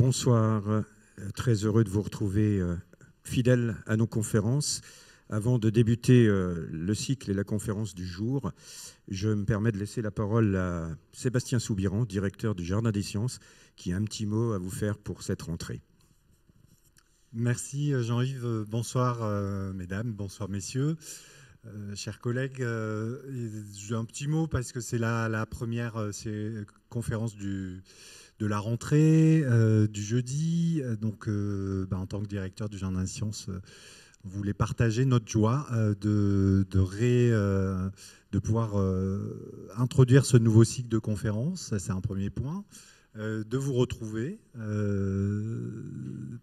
Bonsoir, très heureux de vous retrouver fidèles à nos conférences. Avant de débuter le cycle et la conférence du jour, je me permets de laisser la parole à Sébastien Soubiran, directeur du Jardin des Sciences, qui a un petit mot à vous faire pour cette rentrée. Merci Jean-Yves, bonsoir mesdames, bonsoir messieurs. Chers collègues, j'ai un petit mot parce que c'est la première conférence de la rentrée du jeudi. Donc, en tant que directeur du Jardin des Sciences, on voulait partager notre joie de pouvoir introduire ce nouveau cycle de conférences. Ça, c'est un premier point. De vous retrouver,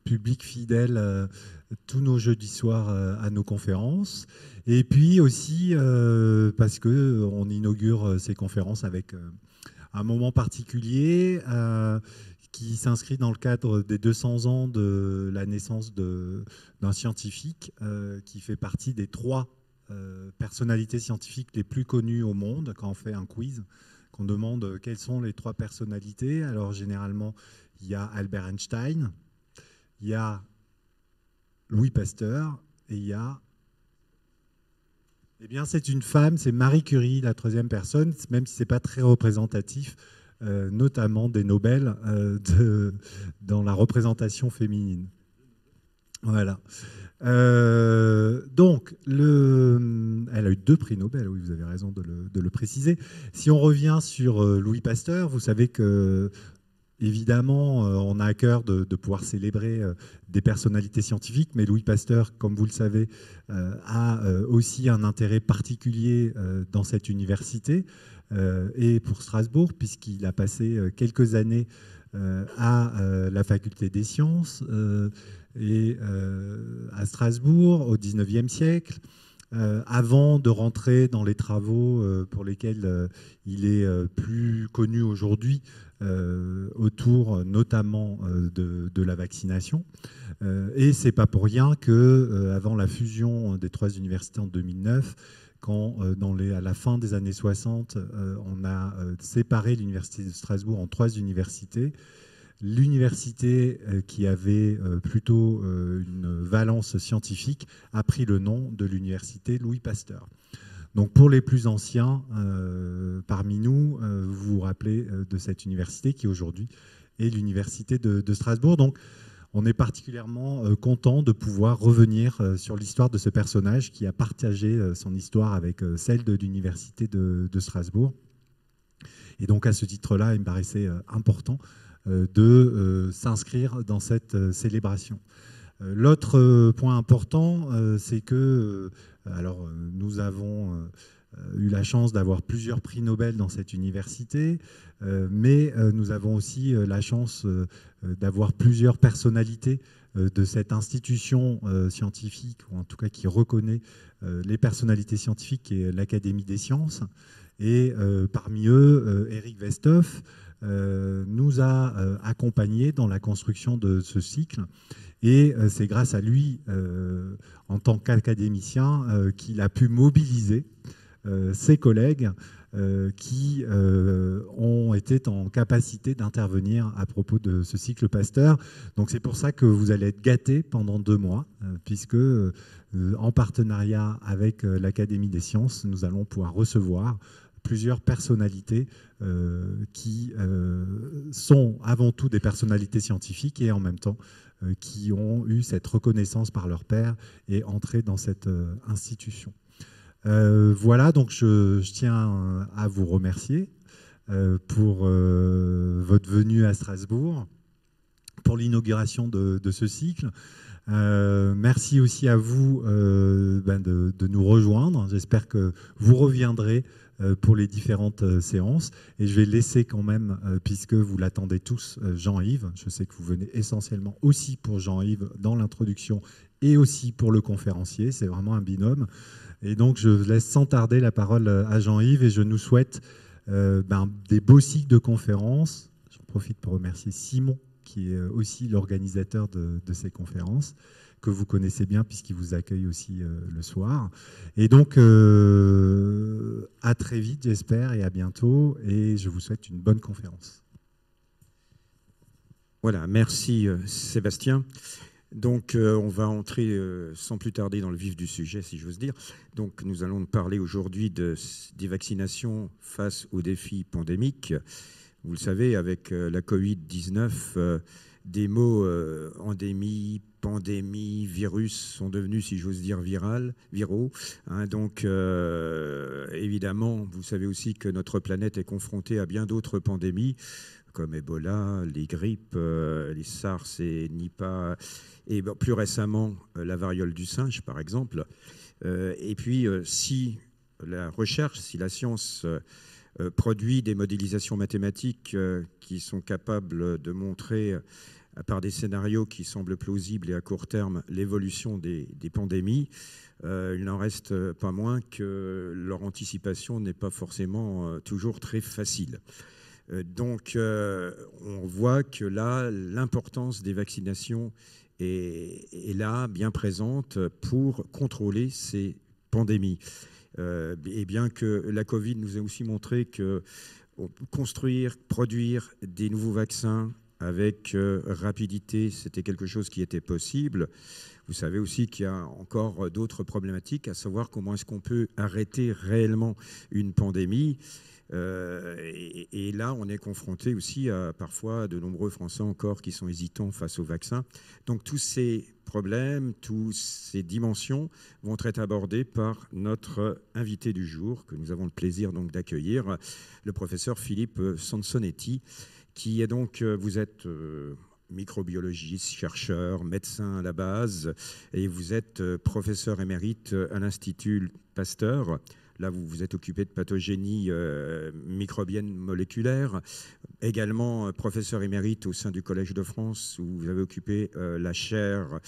public fidèle, tous nos jeudis soirs à nos conférences. Et puis aussi parce qu'on inaugure ces conférences avec un moment particulier qui s'inscrit dans le cadre des 200 ans de la naissance d'un scientifique qui fait partie des 3 personnalités scientifiques les plus connues au monde quand on fait un quiz. On demande quelles sont les 3 personnalités. Alors généralement, il y a Albert Einstein, il y a Louis Pasteur et il y a... Eh bien, c'est une femme, c'est Marie Curie, la 3e personne, même si ce n'est pas très représentatif, notamment des Nobel dans la représentation féminine. Voilà. Donc, elle a eu 2 prix Nobel, oui, vous avez raison de le préciser. Si on revient sur Louis Pasteur, vous savez que, évidemment, on a à cœur de pouvoir célébrer des personnalités scientifiques, mais Louis Pasteur, comme vous le savez, a aussi un intérêt particulier dans cette université et pour Strasbourg, puisqu'il a passé quelques années à la faculté des sciences et à Strasbourg au XIXe siècle, avant de rentrer dans les travaux pour lesquels il est plus connu aujourd'hui, autour notamment de la vaccination. Et c'est pas pour rien que, avant la fusion des 3 universités en 2009, quand à la fin des années 60, on a séparé l'université de Strasbourg en 3 universités. L'université qui avait plutôt une valence scientifique a pris le nom de l'université Louis Pasteur. Donc pour les plus anciens parmi nous, vous vous rappelez de cette université qui aujourd'hui est l'université de Strasbourg. Donc on est particulièrement content de pouvoir revenir sur l'histoire de ce personnage qui a partagé son histoire avec celle de l'université de Strasbourg. Et donc à ce titre-là, il me paraissait important de s'inscrire dans cette célébration. L'autre point important, c'est que nous avons eu la chance d'avoir plusieurs prix Nobel dans cette université, mais nous avons aussi la chance d'avoir plusieurs personnalités de cette institution scientifique, ou en tout cas qui reconnaît les personnalités scientifiques, qui est l'Académie des sciences. Et parmi eux, Eric Westhoff nous a accompagnés dans la construction de ce cycle. Et c'est grâce à lui, en tant qu'académicien, qu'il a pu mobiliser ses collègues qui ont été en capacité d'intervenir à propos de ce cycle Pasteur. Donc c'est pour ça que vous allez être gâtés pendant 2 mois, puisque en partenariat avec l'Académie des sciences, nous allons pouvoir recevoir plusieurs personnalités qui sont avant tout des personnalités scientifiques et en même temps qui ont eu cette reconnaissance par leur pairs et entré dans cette institution. Voilà, donc je tiens à vous remercier pour votre venue à Strasbourg, pour l'inauguration de ce cycle. Merci aussi à vous de nous rejoindre. J'espère que vous reviendrez pour les différentes séances. Et je vais laisser quand même, puisque vous l'attendez tous, Jean-Yves. Je sais que vous venez essentiellement aussi pour Jean-Yves dans l'introduction et aussi pour le conférencier. C'est vraiment un binôme. Et donc, je laisse sans tarder la parole à Jean-Yves et je nous souhaite des beaux cycles de conférences. J'en profite pour remercier Simon, qui est aussi l'organisateur de ces conférences, que vous connaissez bien puisqu'il vous accueille aussi le soir. Et donc, à très vite, j'espère, et à bientôt. Et je vous souhaite une bonne conférence. Voilà, merci Sébastien. Donc, on va entrer sans plus tarder dans le vif du sujet, si j'ose dire. Donc, nous allons parler aujourd'hui des vaccinations face aux défis pandémiques. Vous le savez, avec la Covid-19, des mots endémie, pandémie, virus sont devenus, si j'ose dire, viraux. Hein. Donc, évidemment, vous savez aussi que notre planète est confrontée à bien d'autres pandémies, comme Ebola, les grippes, les SARS et Nipah, et plus récemment la variole du singe, par exemple. Et puis, si la recherche, si la science produit des modélisations mathématiques qui sont capables de montrer, par des scénarios qui semblent plausibles et à court terme, l'évolution des pandémies, il n'en reste pas moins que leur anticipation n'est pas forcément toujours très facile. Donc, on voit que là, l'importance des vaccinations est là, bien présente, pour contrôler ces pandémies. Et bien que la Covid nous ait aussi montré que construire, produire des nouveaux vaccins avec rapidité, c'était quelque chose qui était possible. Vous savez aussi qu'il y a encore d'autres problématiques, à savoir comment est-ce qu'on peut arrêter réellement une pandémie. Et là, on est confronté aussi à parfois de nombreux Français encore qui sont hésitants face au vaccin. Donc tous ces problèmes, toutes ces dimensions vont être abordées par notre invité du jour, que nous avons le plaisir donc d'accueillir, le professeur Philippe Sansonetti, qui est donc, vous êtes microbiologiste, chercheur, médecin à la base, et vous êtes professeur émérite à l'Institut Pasteur. Là, vous vous êtes occupé de pathogénie microbienne moléculaire. Également professeur émérite au sein du Collège de France, où vous avez occupé la chaire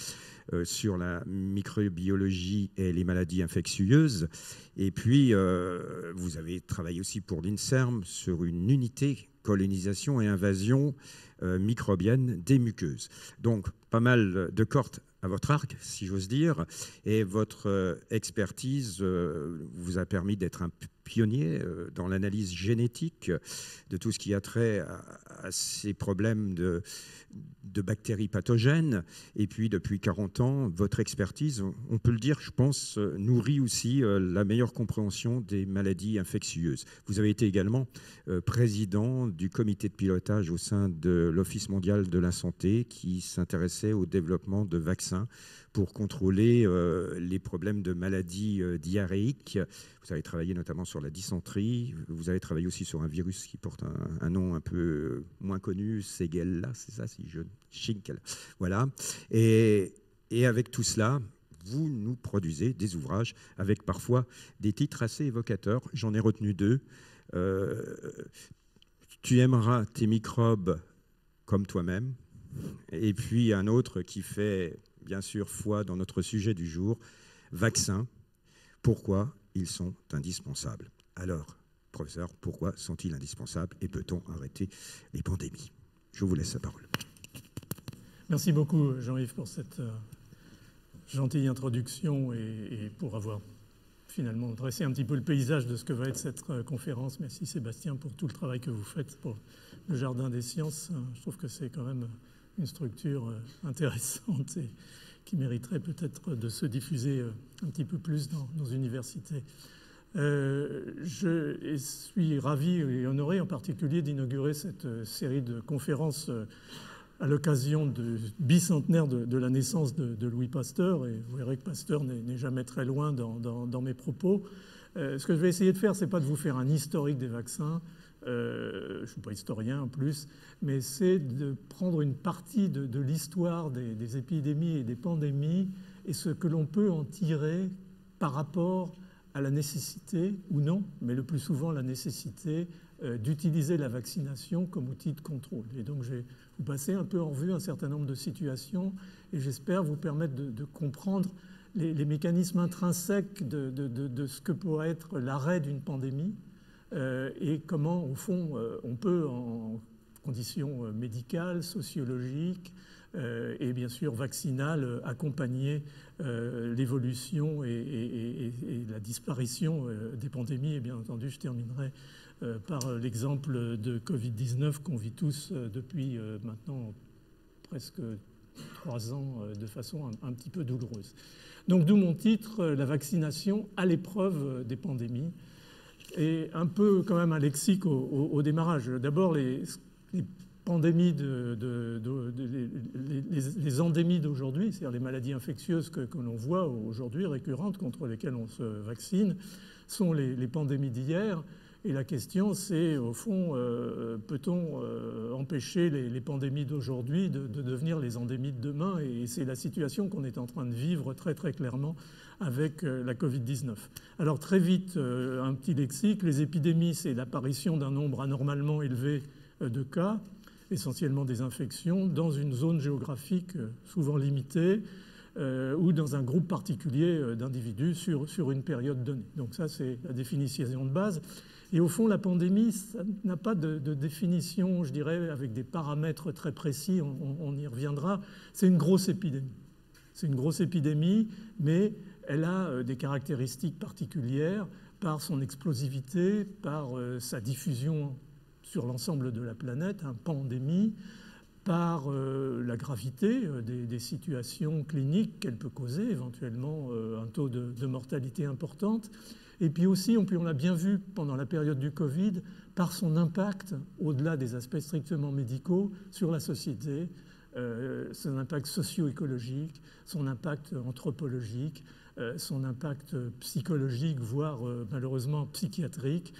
sur la microbiologie et les maladies infectieuses. Et puis, vous avez travaillé aussi pour l'INSERM sur une unité colonisation et invasion microbienne des muqueuses. Donc, pas mal de cordes à votre arc, si j'ose dire, et votre expertise vous a permis d'être un pionnier dans l'analyse génétique de tout ce qui a trait à ces problèmes de bactéries pathogènes. Et puis, depuis 40 ans, votre expertise, on peut le dire, je pense, nourrit aussi la meilleure compréhension des maladies infectieuses. Vous avez été également président du comité de pilotage au sein de l'Office mondial de la santé qui s'intéressait au développement de vaccins pour contrôler les problèmes de maladies diarrhéiques. Vous avez travaillé notamment sur la dysenterie. Vous avez travaillé aussi sur un virus qui porte un nom un peu moins connu, Shigella, c'est ça, si je... Shigella. Voilà. Et avec tout cela, vous nous produisez des ouvrages avec parfois des titres assez évocateurs. J'en ai retenu deux. Tu aimeras tes microbes comme toi-même. Et puis un autre qui fait bien sûr foi dans notre sujet du jour, vaccins. Pourquoi ils sont indispensables? Alors, professeur, pourquoi sont-ils indispensables et peut-on arrêter les pandémies? Je vous laisse la parole. Merci beaucoup, Jean-Yves, pour cette gentille introduction et pour avoir finalement dressé un petit peu le paysage de ce que va être cette conférence. Merci Sébastien pour tout le travail que vous faites pour le Jardin des Sciences. Je trouve que c'est quand même une structure intéressante et qui mériterait peut-être de se diffuser un petit peu plus dans nos universités. Je suis ravi et honoré en particulier d'inaugurer cette série de conférences à l'occasion du bicentenaire de la naissance de Louis Pasteur. Et vous verrez que Pasteur n'est jamais très loin dans mes propos. Ce que je vais essayer de faire, ce n'est pas de vous faire un historique des vaccins. Je ne suis pas historien en plus, mais c'est de prendre une partie de l'histoire des épidémies et des pandémies et ce que l'on peut en tirer par rapport à la nécessité, ou non, mais le plus souvent la nécessité d'utiliser la vaccination comme outil de contrôle. Et donc je vais vous passer un peu en revue un certain nombre de situations et j'espère vous permettre de comprendre les mécanismes intrinsèques de ce que pourrait être l'arrêt d'une pandémie et comment, au fond, on peut, en conditions médicales, sociologiques et bien sûr vaccinales, accompagner l'évolution et la disparition des pandémies. Et bien entendu, je terminerai par l'exemple de Covid-19 qu'on vit tous depuis maintenant presque 3 ans de façon un petit peu douloureuse. Donc d'où mon titre, la vaccination à l'épreuve des pandémies, et un peu quand même un lexique au démarrage. D'abord, les pandémies, les endémies d'aujourd'hui, c'est-à-dire les maladies infectieuses que l'on voit aujourd'hui récurrentes contre lesquelles on se vaccine, sont les pandémies d'hier. Et la question, c'est au fond, peut-on empêcher les pandémies d'aujourd'hui de devenir les endémies de demain? Et c'est la situation qu'on est en train de vivre très très clairement avec la Covid-19. Alors très vite, un petit lexique, les épidémies, c'est l'apparition d'un nombre anormalement élevé de cas, essentiellement des infections, dans une zone géographique souvent limitée, ou dans un groupe particulier d'individus sur une période donnée. Donc ça, c'est la définition de base. Et au fond, la pandémie, ça n'a pas de définition, je dirais, avec des paramètres très précis, on y reviendra. C'est une grosse épidémie. C'est une grosse épidémie, mais elle a des caractéristiques particulières par son explosivité, par sa diffusion sur l'ensemble de la planète, pandémie, par la gravité des situations cliniques qu'elle peut causer, éventuellement un taux de mortalité importante. Et puis aussi, on l'a bien vu pendant la période du Covid, par son impact, au-delà des aspects strictement médicaux, sur la société, son impact socio-écologique, son impact anthropologique, son impact psychologique, voire malheureusement psychiatrique.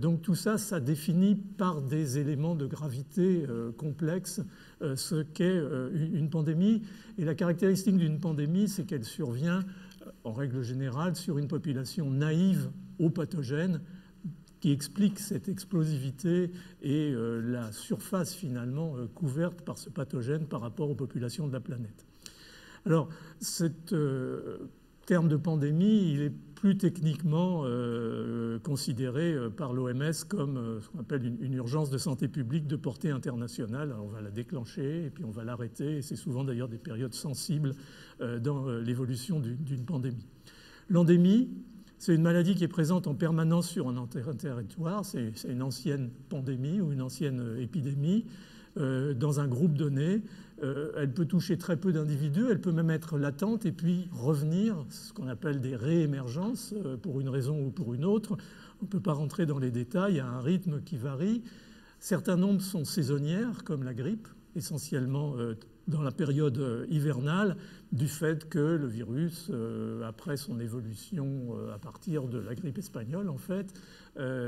Donc tout ça, ça définit par des éléments de gravité complexes ce qu'est une pandémie. Et la caractéristique d'une pandémie, c'est qu'elle survient en règle générale sur une population naïve aux pathogènes, qui explique cette explosivité et la surface finalement couverte par ce pathogène par rapport aux populations de la planète. Alors, ce terme de pandémie, il est plus techniquement considéré par l'OMS comme ce qu'on appelle une urgence de santé publique de portée internationale. Alors, on va la déclencher et puis on va l'arrêter. Et c'est souvent d'ailleurs des périodes sensibles dans l'évolution d'une pandémie. L'endémie, c'est une maladie qui est présente en permanence sur un territoire. C'est une ancienne pandémie ou une ancienne épidémie dans un groupe donné. Elle peut toucher très peu d'individus, elle peut même être latente et puis revenir, ce qu'on appelle des réémergences, pour une raison ou pour une autre. On ne peut pas rentrer dans les détails, il y a un rythme qui varie. Certains nombres sont saisonnières, comme la grippe, essentiellement dans la période hivernale, du fait que le virus, après son évolution à partir de la grippe espagnole, en fait,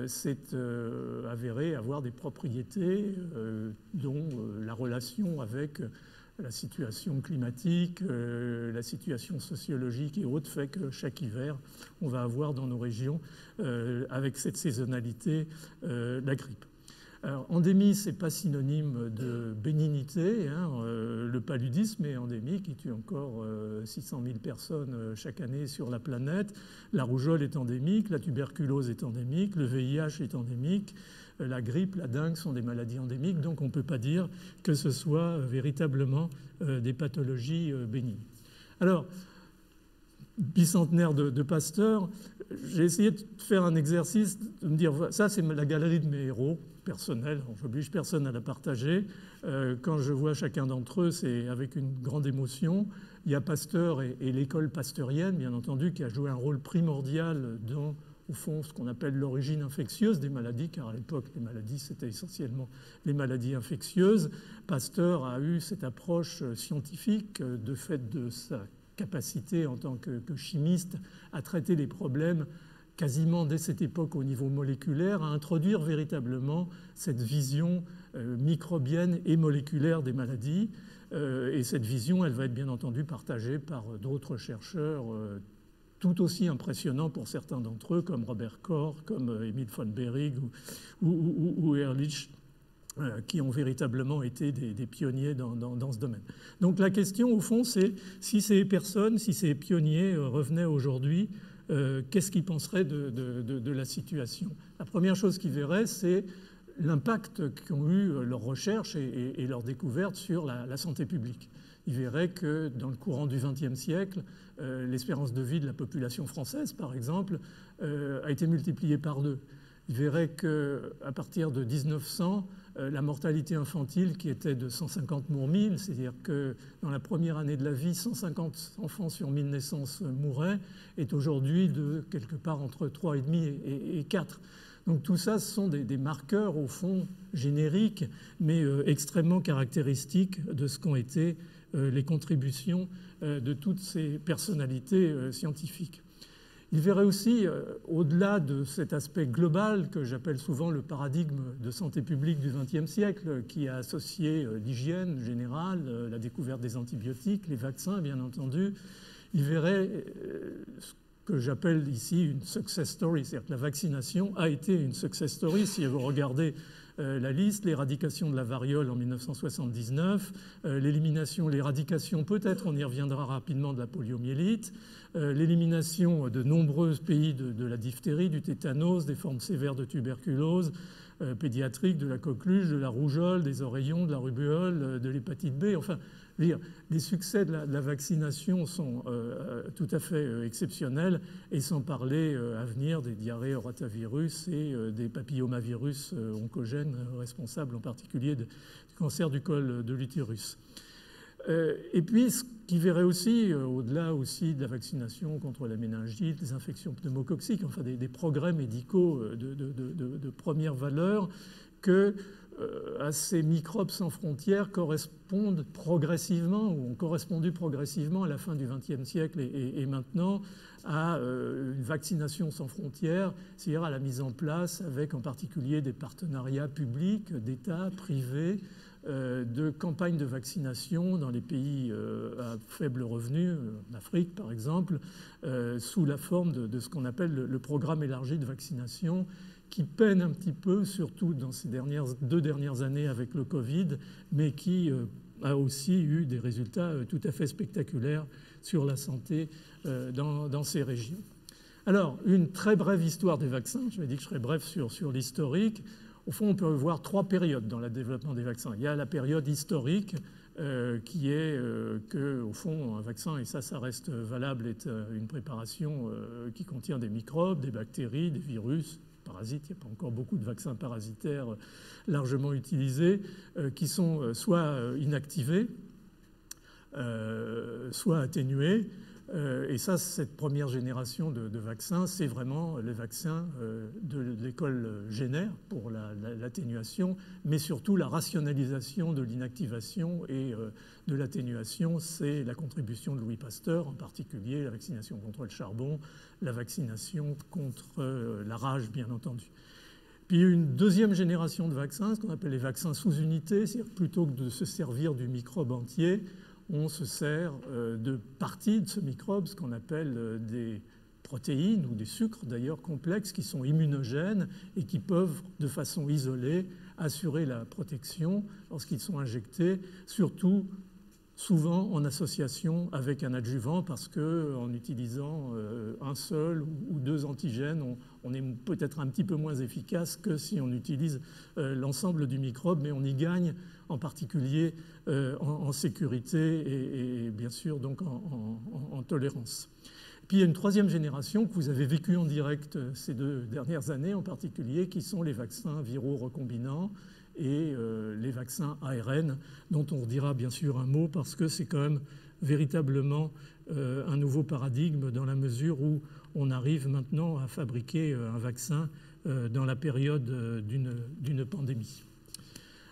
s'est avéré avoir des propriétés dont la relation avec la situation climatique, la situation sociologique et autres fait que chaque hiver, on va avoir dans nos régions, avec cette saisonnalité, la grippe. Alors, endémie, ce n'est pas synonyme de bénignité. Le paludisme est endémique, il tue encore 600 000 personnes chaque année sur la planète. La rougeole est endémique, la tuberculose est endémique, le VIH est endémique, la grippe, la dengue sont des maladies endémiques. Donc on ne peut pas dire que ce soit véritablement des pathologies bénignes. Alors, bicentenaire de Pasteur, j'ai essayé de faire un exercice, de me dire, ça c'est la galerie de mes héros personnels, j'oblige personne à la partager. Quand je vois chacun d'entre eux, c'est avec une grande émotion. Il y a Pasteur et l'école pasteurienne, bien entendu, qui a joué un rôle primordial dans, au fond, ce qu'on appelle l'origine infectieuse des maladies, car à l'époque, les maladies, c'était essentiellement les maladies infectieuses. Pasteur a eu cette approche scientifique de fait de sa capacité en tant que chimiste à traiter les problèmes quasiment dès cette époque au niveau moléculaire, à introduire véritablement cette vision microbienne et moléculaire des maladies. Et cette vision, elle va être bien entendu partagée par d'autres chercheurs tout aussi impressionnants pour certains d'entre eux, comme Robert Koch, comme Emil von Behring ou Ehrlich, qui ont véritablement été des pionniers dans ce domaine. Donc la question, au fond, c'est si ces personnes, si ces pionniers revenaient aujourd'hui, qu'est-ce qu'ils penseraient de la situation? La première chose qu'ils verraient, c'est l'impact qu'ont eu leurs recherches et leurs découvertes sur la santé publique. Ils verraient que dans le courant du XXe siècle, l'espérance de vie de la population française, par exemple, a été multipliée par 2. Ils verraient qu'à partir de 1900, la mortalité infantile qui était de 150 pour 1000, c'est-à-dire que dans la première année de la vie, 150 enfants sur 1000 naissances mouraient, est aujourd'hui de quelque part entre 3,5 et 4. Donc tout ça, ce sont des marqueurs, au fond, génériques, mais extrêmement caractéristiques de ce qu'ont été les contributions de toutes ces personnalités scientifiques. Il verrait aussi, au-delà de cet aspect global que j'appelle souvent le paradigme de santé publique du XXe siècle, qui a associé l'hygiène générale, la découverte des antibiotiques, les vaccins, bien entendu, il verrait ce que j'appelle ici une success story, c'est-à-dire que la vaccination a été une success story. Si vous regardez la liste, l'éradication de la variole en 1979, l'éradication, peut-être on y reviendra rapidement, de la poliomyélite, l'élimination de nombreux pays de la diphtérie, du tétanos, des formes sévères de tuberculose pédiatrique, de la coqueluche, de la rougeole, des oreillons, de la rubéole, de l'hépatite B. Enfin, les succès de la vaccination sont tout à fait exceptionnels, et sans parler à venir des diarrhées rotavirus et des papillomavirus oncogènes responsables en particulier du cancer du col de l'utérus. Et puis, ce qui verrait aussi, au-delà aussi de la vaccination contre la méningite, les infections pneumococciques, enfin des progrès médicaux de première valeur, que à ces microbes sans frontières correspondent progressivement, ou ont correspondu progressivement à la fin du XXe siècle et maintenant à une vaccination sans frontières, c'est-à-dire à la mise en place, avec en particulier des partenariats publics, d'États, privés, de campagnes de vaccination dans les pays à faible revenu, en Afrique par exemple, sous la forme de ce qu'on appelle le programme élargi de vaccination, qui peine un petit peu, surtout dans ces deux dernières années avec le Covid, mais qui a aussi eu des résultats tout à fait spectaculaires sur la santé dans ces régions. Alors, une très brève histoire des vaccins. Je vais dire que je serai bref sur l'historique. Au fond, on peut voir trois périodes dans le développement des vaccins. Il y a la période historique, qui est que, au fond, un vaccin, et ça reste valable, est une préparation qui contient des microbes, des bactéries, des virus, parasites. Il n'y a pas encore beaucoup de vaccins parasitaires largement utilisés, qui sont soit inactivés, soit atténués. Et ça, cette première génération de vaccins, c'est vraiment les vaccins de l'école Jenner pour l'atténuation, mais surtout la rationalisation de l'inactivation et de l'atténuation, c'est la contribution de Louis Pasteur, en particulier la vaccination contre le charbon, la vaccination contre la rage, bien entendu. Puis une deuxième génération de vaccins, ce qu'on appelle les vaccins sous-unités, c'est-à-dire plutôt que de se servir du microbe entier, on se sert de parties de ce microbe, ce qu'on appelle des protéines ou des sucres d'ailleurs complexes qui sont immunogènes et qui peuvent de façon isolée assurer la protection lorsqu'ils sont injectés, surtout souvent en association avec un adjuvant, parce qu'en utilisant un seul ou deux antigènes, on est peut-être un petit peu moins efficace que si on utilise l'ensemble du microbe, mais on y gagne en particulier en sécurité et bien sûr donc en tolérance. Puis il y a une troisième génération que vous avez vécue en direct ces 2 dernières années en particulier, qui sont les vaccins viraux recombinants et les vaccins ARN, dont on dira bien sûr un mot parce que c'est quand même véritablement un nouveau paradigme dans la mesure où on arrive maintenant à fabriquer un vaccin dans la période d'une pandémie.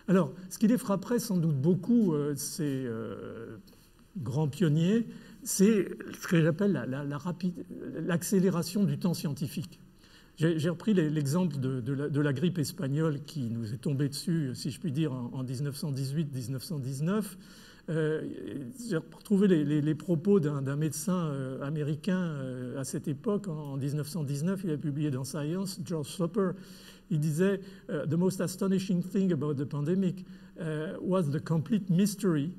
Alors, ce qui les frapperait sans doute beaucoup, ces grands pionniers, c'est ce que j'appelle l'accélération du temps scientifique. J'ai repris l'exemple de la grippe espagnole qui nous est tombée dessus, si je puis dire, en 1918-1919. J'ai retrouvé les propos d'un médecin américain à cette époque, en 1919. Il a publié dans Science, George Soper. Il disait « The most astonishing thing about the pandemic was the complete mystery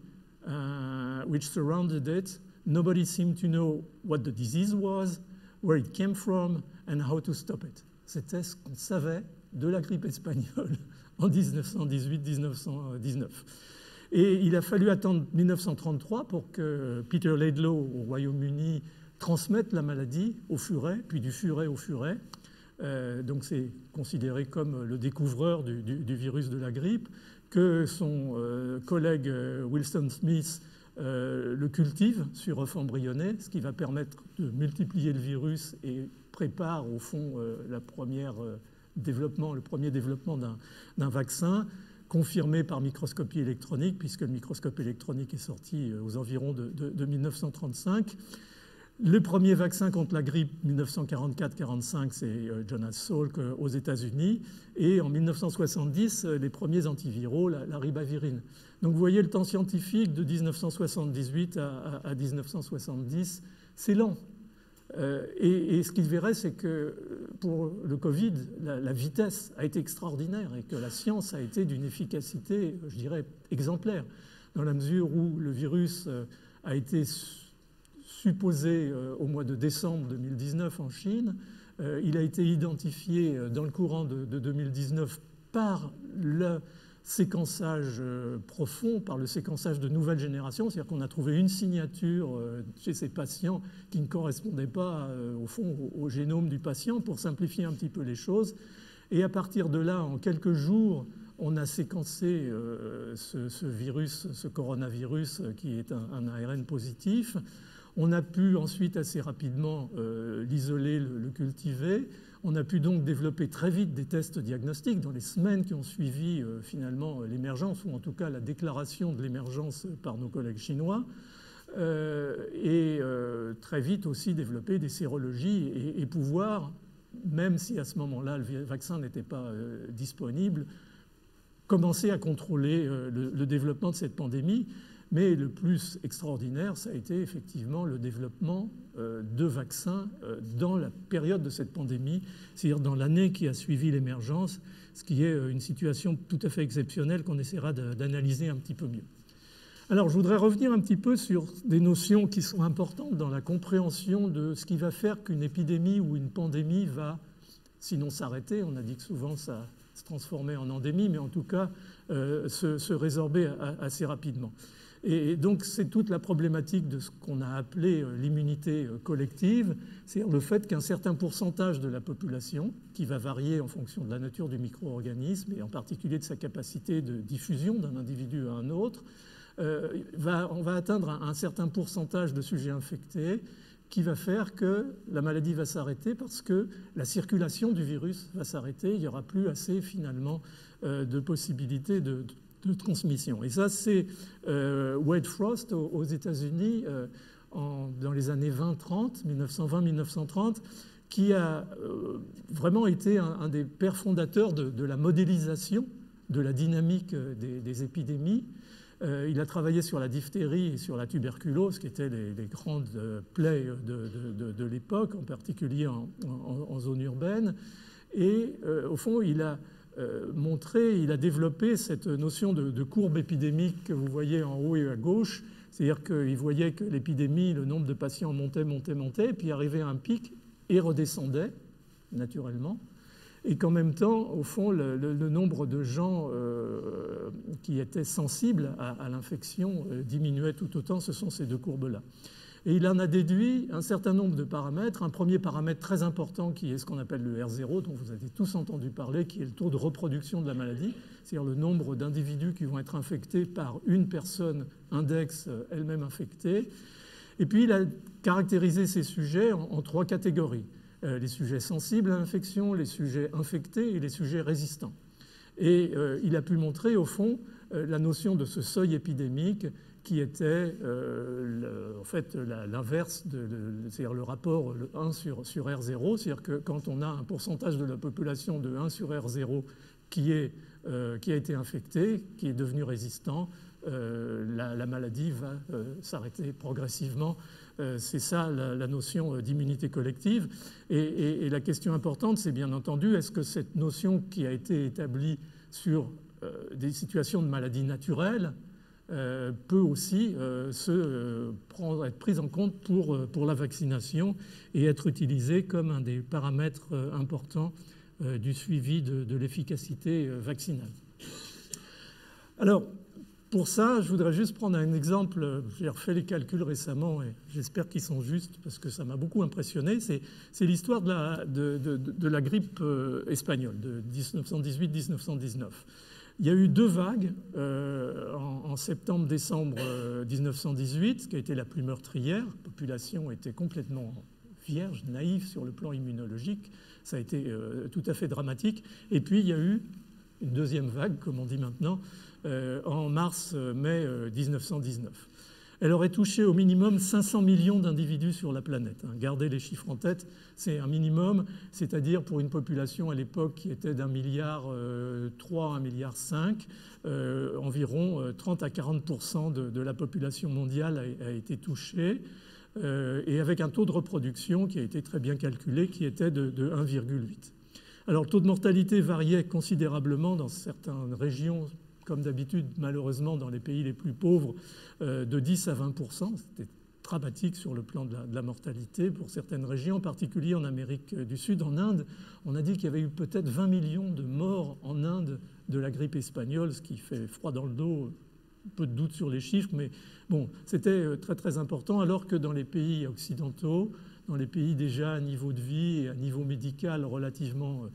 which surrounded it. Nobody seemed to know what the disease was, where it came from, and how to stop it. » C'était ce qu'on savait de la grippe espagnole en 1918-1919. Et il a fallu attendre 1933 pour que Peter Laidlaw, au Royaume-Uni, transmette la maladie au furet, puis du furet au furet. donc c'est considéré comme le découvreur du virus de la grippe, que son collègue Wilson Smith le cultive sur œuf embryonnaire, ce qui va permettre de multiplier le virus et prépare au fond le premier développement d'un vaccin, confirmé par microscopie électronique, puisque le microscope électronique est sorti aux environs de 1935. Le premier vaccin contre la grippe, 1944-45, c'est Jonas Salk aux États-Unis. Et en 1970, les premiers antiviraux, la ribavirine. Donc vous voyez le temps scientifique de 1978 à 1970, c'est lent. Et ce qu'il verrait, c'est que pour le Covid, la vitesse a été extraordinaire et que la science a été d'une efficacité, je dirais, exemplaire, dans la mesure où le virus a été supposé au mois de décembre 2019 en Chine. Il a été identifié dans le courant de 2019 par le séquençage profond, par le séquençage de nouvelle génération, c'est-à-dire qu'on a trouvé une signature chez ces patients qui ne correspondait pas au fond au génome du patient, pour simplifier un petit peu les choses. Et à partir de là, en quelques jours, on a séquencé ce virus, ce coronavirus qui est un ARN positif. On a pu ensuite assez rapidement l'isoler, le cultiver. On a pu donc développer très vite des tests diagnostiques dans les semaines qui ont suivi finalement l'émergence, ou en tout cas la déclaration de l'émergence par nos collègues chinois. Et très vite aussi développer des sérologies et pouvoir, même si à ce moment-là le vaccin n'était pas disponible, commencer à contrôler le développement de cette pandémie. Mais le plus extraordinaire, ça a été effectivement le développement de vaccins dans la période de cette pandémie, c'est-à-dire dans l'année qui a suivi l'émergence, ce qui est une situation tout à fait exceptionnelle qu'on essaiera d'analyser un petit peu mieux. Alors, je voudrais revenir un petit peu sur des notions qui sont importantes dans la compréhension de ce qui va faire qu'une épidémie ou une pandémie va, sinon s'arrêter, on a dit que souvent ça se transformait en endémie, mais en tout cas se résorber assez rapidement. Et donc, c'est toute la problématique de ce qu'on a appelé l'immunité collective, c'est-à-dire le fait qu'un certain pourcentage de la population, qui va varier en fonction de la nature du micro-organisme et en particulier de sa capacité de diffusion d'un individu à un autre, on va atteindre un certain pourcentage de sujets infectés qui va faire que la maladie va s'arrêter parce que la circulation du virus va s'arrêter. Il n'y aura plus assez, finalement, de possibilités de transmission. Et ça, c'est Wade Frost aux États-Unis dans les années 20-30, 1920-1930, qui a vraiment été un des pères fondateurs de la modélisation de la dynamique des épidémies. Il a travaillé sur la diphtérie et sur la tuberculose, qui étaient les grandes plaies de l'époque, en particulier en zone urbaine. Et au fond, il a développé cette notion de courbe épidémique que vous voyez en haut et à gauche. C'est-à-dire qu'il voyait que l'épidémie, le nombre de patients montait, puis arrivait à un pic et redescendait, naturellement. Et qu'en même temps, au fond, le nombre de gens qui étaient sensibles à l'infection diminuait tout autant. Ce sont ces deux courbes-là. Et il en a déduit un certain nombre de paramètres. Un premier paramètre très important qui est ce qu'on appelle le R0, dont vous avez tous entendu parler, qui est le taux de reproduction de la maladie, c'est-à-dire le nombre d'individus qui vont être infectés par une personne index elle-même infectée. Et puis il a caractérisé ces sujets en trois catégories. Les sujets sensibles à l'infection, les sujets infectés et les sujets résistants. Et il a pu montrer, au fond, la notion de ce seuil épidémique qui était en fait l'inverse, c'est-à-dire le rapport 1 sur R0, c'est-à-dire que quand on a un pourcentage de la population de 1 sur R0 qui a été infecté, qui est devenu résistant, la maladie va s'arrêter progressivement. C'est ça la notion d'immunité collective. Et la question importante, c'est bien entendu, est-ce que cette notion qui a été établie sur des situations de maladie naturelle peut aussi être prise en compte pour la vaccination et être utilisée comme un des paramètres importants du suivi de l'efficacité vaccinale. Alors, Pour ça, je voudrais juste prendre un exemple. J'ai refait les calculs récemment et j'espère qu'ils sont justes parce que ça m'a beaucoup impressionné. C'est l'histoire de la grippe espagnole de 1918-1919. Il y a eu 2 vagues en septembre-décembre 1918, ce qui a été la plus meurtrière. La population était complètement vierge, naïve sur le plan immunologique. Ça a été tout à fait dramatique. Et puis, il y a eu une deuxième vague, comme on dit maintenant, en mars-mai 1919. Elle aurait touché au minimum 500 millions d'individus sur la planète. Gardez les chiffres en tête, c'est un minimum, c'est-à-dire pour une population à l'époque qui était d'1,3 milliard à 1,5 milliard, environ 30 à 40% de la population mondiale a été touchée, et avec un taux de reproduction qui a été très bien calculé, qui était de 1,8. Alors le taux de mortalité variait considérablement dans certaines régions, comme d'habitude, malheureusement, dans les pays les plus pauvres, de 10 à 20%. C'était dramatique sur le plan de la mortalité pour certaines régions, en particulier en Amérique du Sud. En Inde, on a dit qu'il y avait eu peut-être 20 millions de morts en Inde de la grippe espagnole, ce qui fait froid dans le dos. Peu de doute sur les chiffres, mais bon, c'était très très important, alors que dans les pays occidentaux, dans les pays déjà à niveau de vie et à niveau médical relativement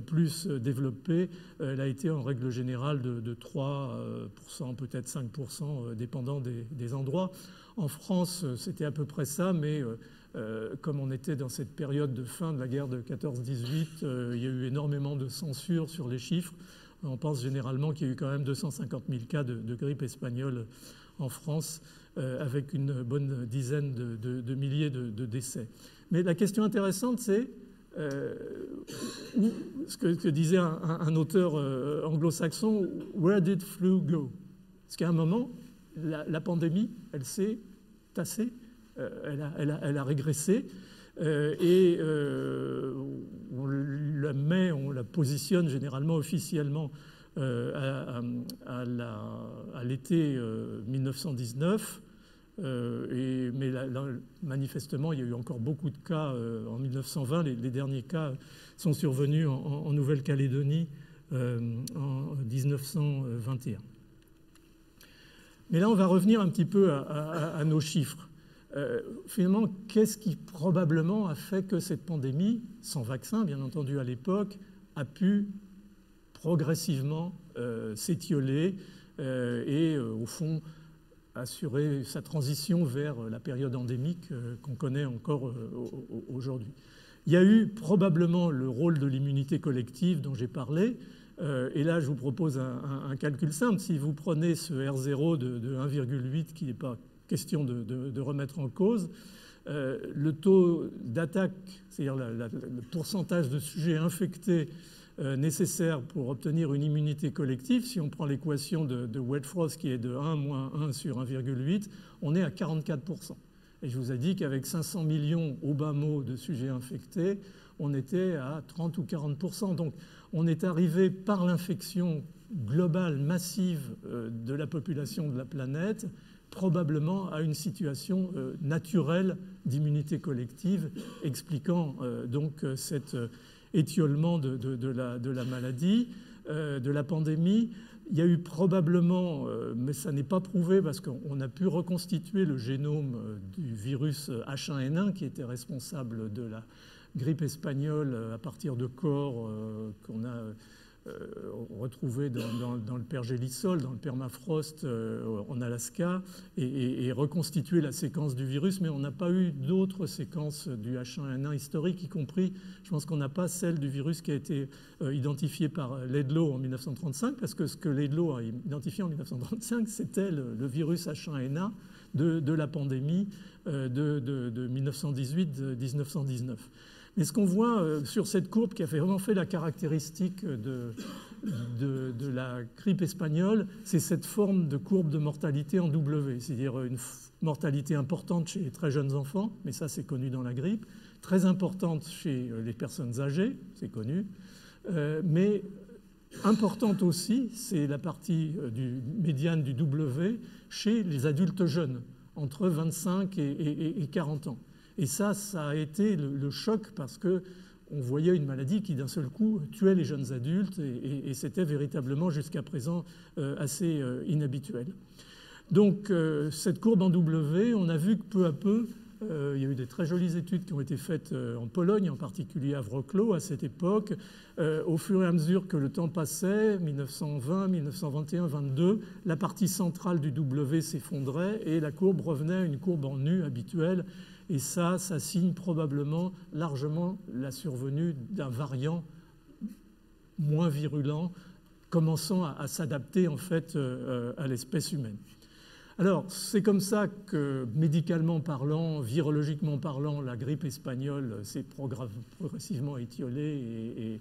plus développé, elle a été en règle générale de 3%, peut-être 5%, dépendant des endroits. En France, c'était à peu près ça, mais comme on était dans cette période de fin de la guerre de 14-18, il y a eu énormément de censure sur les chiffres. On pense généralement qu'il y a eu quand même 250 000 cas de grippe espagnole en France, avec une bonne dizaine de milliers de décès. Mais la question intéressante, c'est ce que disait un auteur anglo-saxon, « Where did flu go ?» Parce qu'à un moment, la pandémie, elle s'est tassée, elle a régressé, et on la positionne généralement officiellement à l'été 1919, mais manifestement il y a eu encore beaucoup de cas en 1920. Les derniers cas sont survenus en Nouvelle-Calédonie en 1921. Mais là on va revenir un petit peu à nos chiffres. Finalement, qu'est-ce qui probablement a fait que cette pandémie, sans vaccin bien entendu à l'époque, a pu progressivement s'étioler et au fond assurer sa transition vers la période endémique qu'on connaît encore aujourd'hui. Il y a eu probablement le rôle de l'immunité collective dont j'ai parlé, et là je vous propose un calcul simple. Si vous prenez ce R0 de 1,8 qui n'est pas question de remettre en cause, le taux d'attaque, c'est-à-dire le pourcentage de sujets infectés nécessaire pour obtenir une immunité collective, si on prend l'équation de Wedfroth qui est de 1 moins 1 sur 1,8, on est à 44%. Et je vous ai dit qu'avec 500 millions au bas mot de sujets infectés, on était à 30 ou 40%. Donc on est arrivé par l'infection globale massive de la population de la planète probablement à une situation naturelle d'immunité collective, expliquant donc cet étiolement de la maladie, de la pandémie. Il y a eu probablement, mais ça n'est pas prouvé parce qu'on a pu reconstituer le génome du virus H1N1 qui était responsable de la grippe espagnole à partir de corps qu'on a retrouvé dans le pergélisol, dans le permafrost en Alaska, et reconstituer la séquence du virus, mais on n'a pas eu d'autres séquences du H1N1 historique, y compris, je pense qu'on n'a pas celle du virus qui a été identifié par Laidlaw en 1935, parce que ce que Laidlaw a identifié en 1935, c'était le virus H1N1 de la pandémie de 1918-1919. Mais ce qu'on voit sur cette courbe qui a vraiment fait la caractéristique de la grippe espagnole, c'est cette forme de courbe de mortalité en W, c'est-à-dire une mortalité importante chez les très jeunes enfants, mais ça c'est connu dans la grippe, très importante chez les personnes âgées, c'est connu, mais importante aussi, c'est la partie médiane du W chez les adultes jeunes, entre 25 et 40 ans. Et ça a été le choc parce que on voyait une maladie qui d'un seul coup tuait les jeunes adultes et c'était véritablement jusqu'à présent assez inhabituel. Donc cette courbe en W, on a vu que peu à peu, il y a eu des très jolies études qui ont été faites en Pologne, en particulier à Wrocław à cette époque. Au fur et à mesure que le temps passait, 1920, 1921, 22, la partie centrale du W s'effondrait et la courbe revenait à une courbe en U habituelle. Et ça signe probablement largement la survenue d'un variant moins virulent, commençant à s'adapter en fait à l'espèce humaine. Alors, c'est comme ça que, médicalement parlant, virologiquement parlant, la grippe espagnole s'est progressivement étiolée et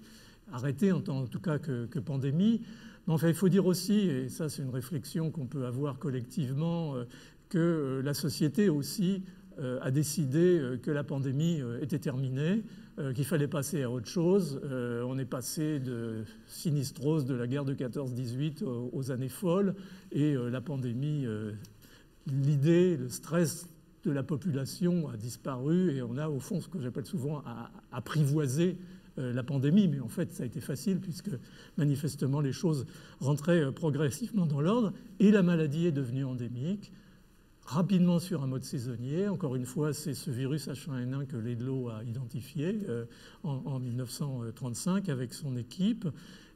arrêtée, en tout cas que pandémie. Mais enfin, il faut dire aussi, et ça c'est une réflexion qu'on peut avoir collectivement, que la société aussi a décidé que la pandémie était terminée, qu'il fallait passer à autre chose. On est passé de sinistrose de la guerre de 14-18 aux années folles et la pandémie, l'idée, le stress de la population a disparu et on a au fond ce que j'appelle souvent apprivoisé la pandémie. Mais en fait, ça a été facile puisque manifestement les choses rentraient progressivement dans l'ordre et la maladie est devenue endémique. Rapidement sur un mode saisonnier. Encore une fois, c'est ce virus H1N1 que Laidlaw a identifié en 1935 avec son équipe.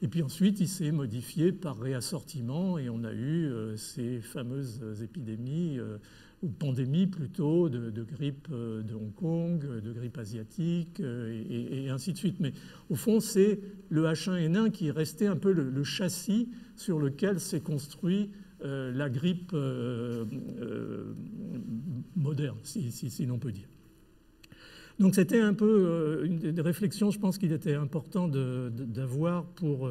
Et puis ensuite, il s'est modifié par réassortiment et on a eu ces fameuses épidémies, ou pandémies plutôt, de grippe de Hong Kong, de grippe asiatique et ainsi de suite. Mais au fond, c'est le H1N1 qui est resté un peu le châssis sur lequel s'est construit la grippe moderne, si l'on peut dire. Donc c'était un peu une des réflexions, je pense qu'il était important d'avoir pour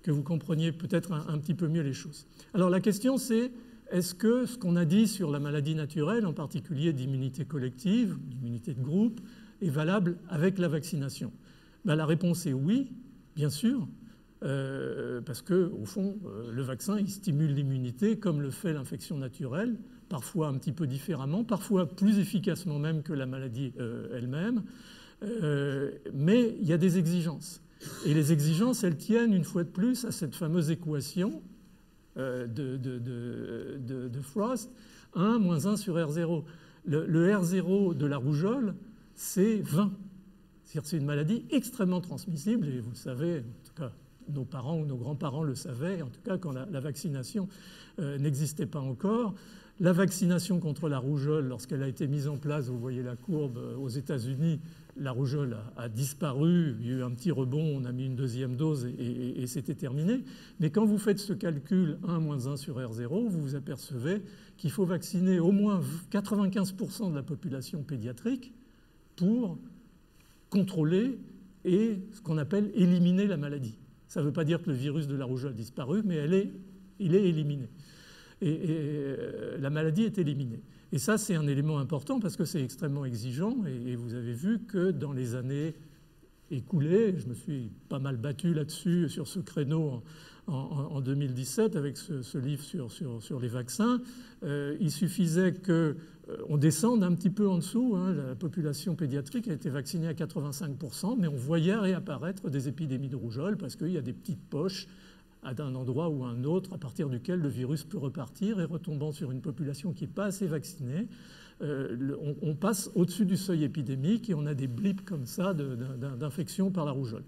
que vous compreniez peut-être un petit peu mieux les choses. Alors la question c'est, est-ce que ce qu'on a dit sur la maladie naturelle, en particulier d'immunité collective, d'immunité de groupe, est valable avec la vaccination? Ben, la réponse est oui, bien sûr. Parce que, au fond, le vaccin, il stimule l'immunité comme le fait l'infection naturelle, parfois un petit peu différemment, parfois plus efficacement même que la maladie elle-même. Mais il y a des exigences. Et les exigences, elles tiennent une fois de plus à cette fameuse équation de Frost, 1 moins 1 sur R0. Le R0 de la rougeole, c'est 20. C'est-à-dire que c'est une maladie extrêmement transmissible, et vous le savez, en tout cas, nos parents ou nos grands-parents le savaient, en tout cas quand la vaccination n'existait pas encore. La vaccination contre la rougeole, lorsqu'elle a été mise en place, vous voyez la courbe aux États-Unis, la rougeole a disparu, il y a eu un petit rebond, on a mis une deuxième dose et c'était terminé. Mais quand vous faites ce calcul 1 moins 1 sur R0, vous vous apercevez qu'il faut vacciner au moins 95% de la population pédiatrique pour contrôler et ce qu'on appelle éliminer la maladie. Ça ne veut pas dire que le virus de la rougeole a disparu, mais il est éliminé. Et la maladie est éliminée. Et ça, c'est un élément important parce que c'est extrêmement exigeant. Et vous avez vu que dans les années écoulées, je me suis pas mal battu là-dessus, sur ce créneau en 2017, avec ce livre sur les vaccins. Il suffisait qu'on descende un petit peu en dessous. La population pédiatrique a été vaccinée à 85%, mais on voyait réapparaître des épidémies de rougeole parce qu'il y a des petites poches d'un endroit ou un autre à partir duquel le virus peut repartir, et retombant sur une population qui n'est pas assez vaccinée, on passe au-dessus du seuil épidémique et on a des blips comme ça d'infection par la rougeole.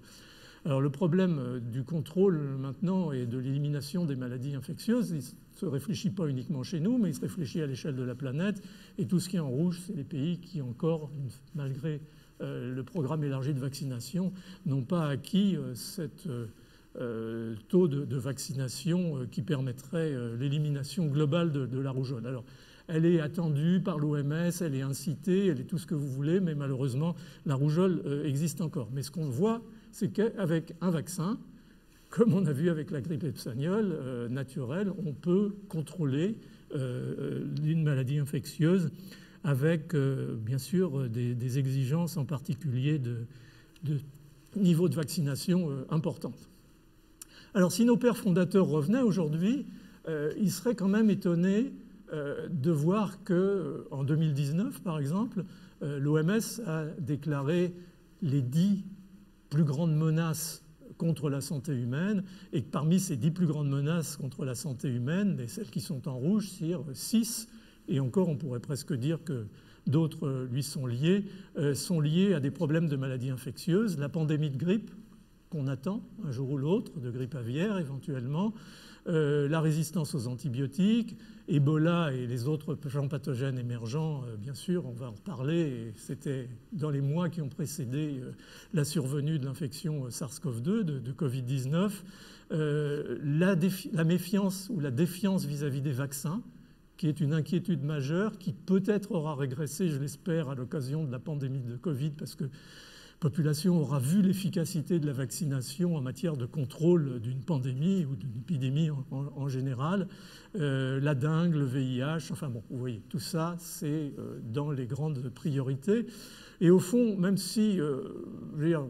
Alors le problème du contrôle maintenant et de l'élimination des maladies infectieuses, il ne se réfléchit pas uniquement chez nous, mais il se réfléchit à l'échelle de la planète, et tout ce qui est en rouge, c'est les pays qui encore, malgré le programme élargi de vaccination, n'ont pas acquis cette taux de vaccination qui permettrait l'élimination globale de la rougeole. Alors, elle est attendue par l'OMS, elle est incitée, elle est tout ce que vous voulez, mais malheureusement, la rougeole existe encore. Mais ce qu'on voit, c'est qu'avec un vaccin, comme on a vu avec la grippe espagnole naturelle, on peut contrôler une maladie infectieuse avec, bien sûr, des exigences en particulier de niveau de vaccination importantes. Alors, si nos pères fondateurs revenaient aujourd'hui, ils seraient quand même étonnés de voir qu'en 2019, par exemple, l'OMS a déclaré les 10 plus grandes menaces contre la santé humaine, et que parmi ces 10 plus grandes menaces contre la santé humaine, celles qui sont en rouge, c'est 6, et encore on pourrait presque dire que d'autres lui sont liées à des problèmes de maladies infectieuses, la pandémie de grippe qu'on attend un jour ou l'autre, de grippe aviaire éventuellement, la résistance aux antibiotiques, Ebola et les autres champs pathogènes émergents, bien sûr, on va en reparler, et c'était dans les mois qui ont précédé la survenue de l'infection SARS-CoV-2, de Covid-19, la méfiance ou la défiance vis-à-vis des vaccins, qui est une inquiétude majeure, qui peut-être aura régressé, je l'espère, à l'occasion de la pandémie de Covid, parce que la population aura vu l'efficacité de la vaccination en matière de contrôle d'une pandémie ou d'une épidémie en général. La dengue, le VIH, enfin bon, vous voyez, tout ça, c'est dans les grandes priorités. Et au fond, même si je veux dire,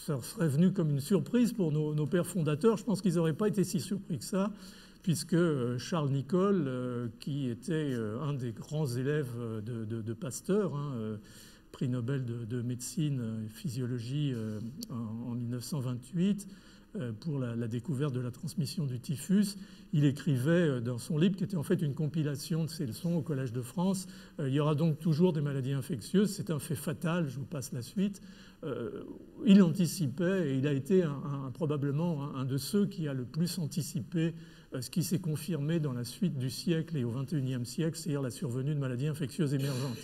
ça serait venu comme une surprise pour nos pères fondateurs, je pense qu'ils n'auraient pas été si surpris que ça, puisque Charles Nicolle, qui était un des grands élèves de Pasteur, prix Nobel de médecine et physiologie en 1928 pour la découverte de la transmission du typhus. Il écrivait dans son livre, qui était en fait une compilation de ses leçons au Collège de France, il y aura donc toujours des maladies infectieuses, c'est un fait fatal, je vous passe la suite. Il anticipait, et il a été probablement un de ceux qui a le plus anticipé ce qui s'est confirmé dans la suite du siècle et au XXIe siècle, c'est-à-dire la survenue de maladies infectieuses émergentes.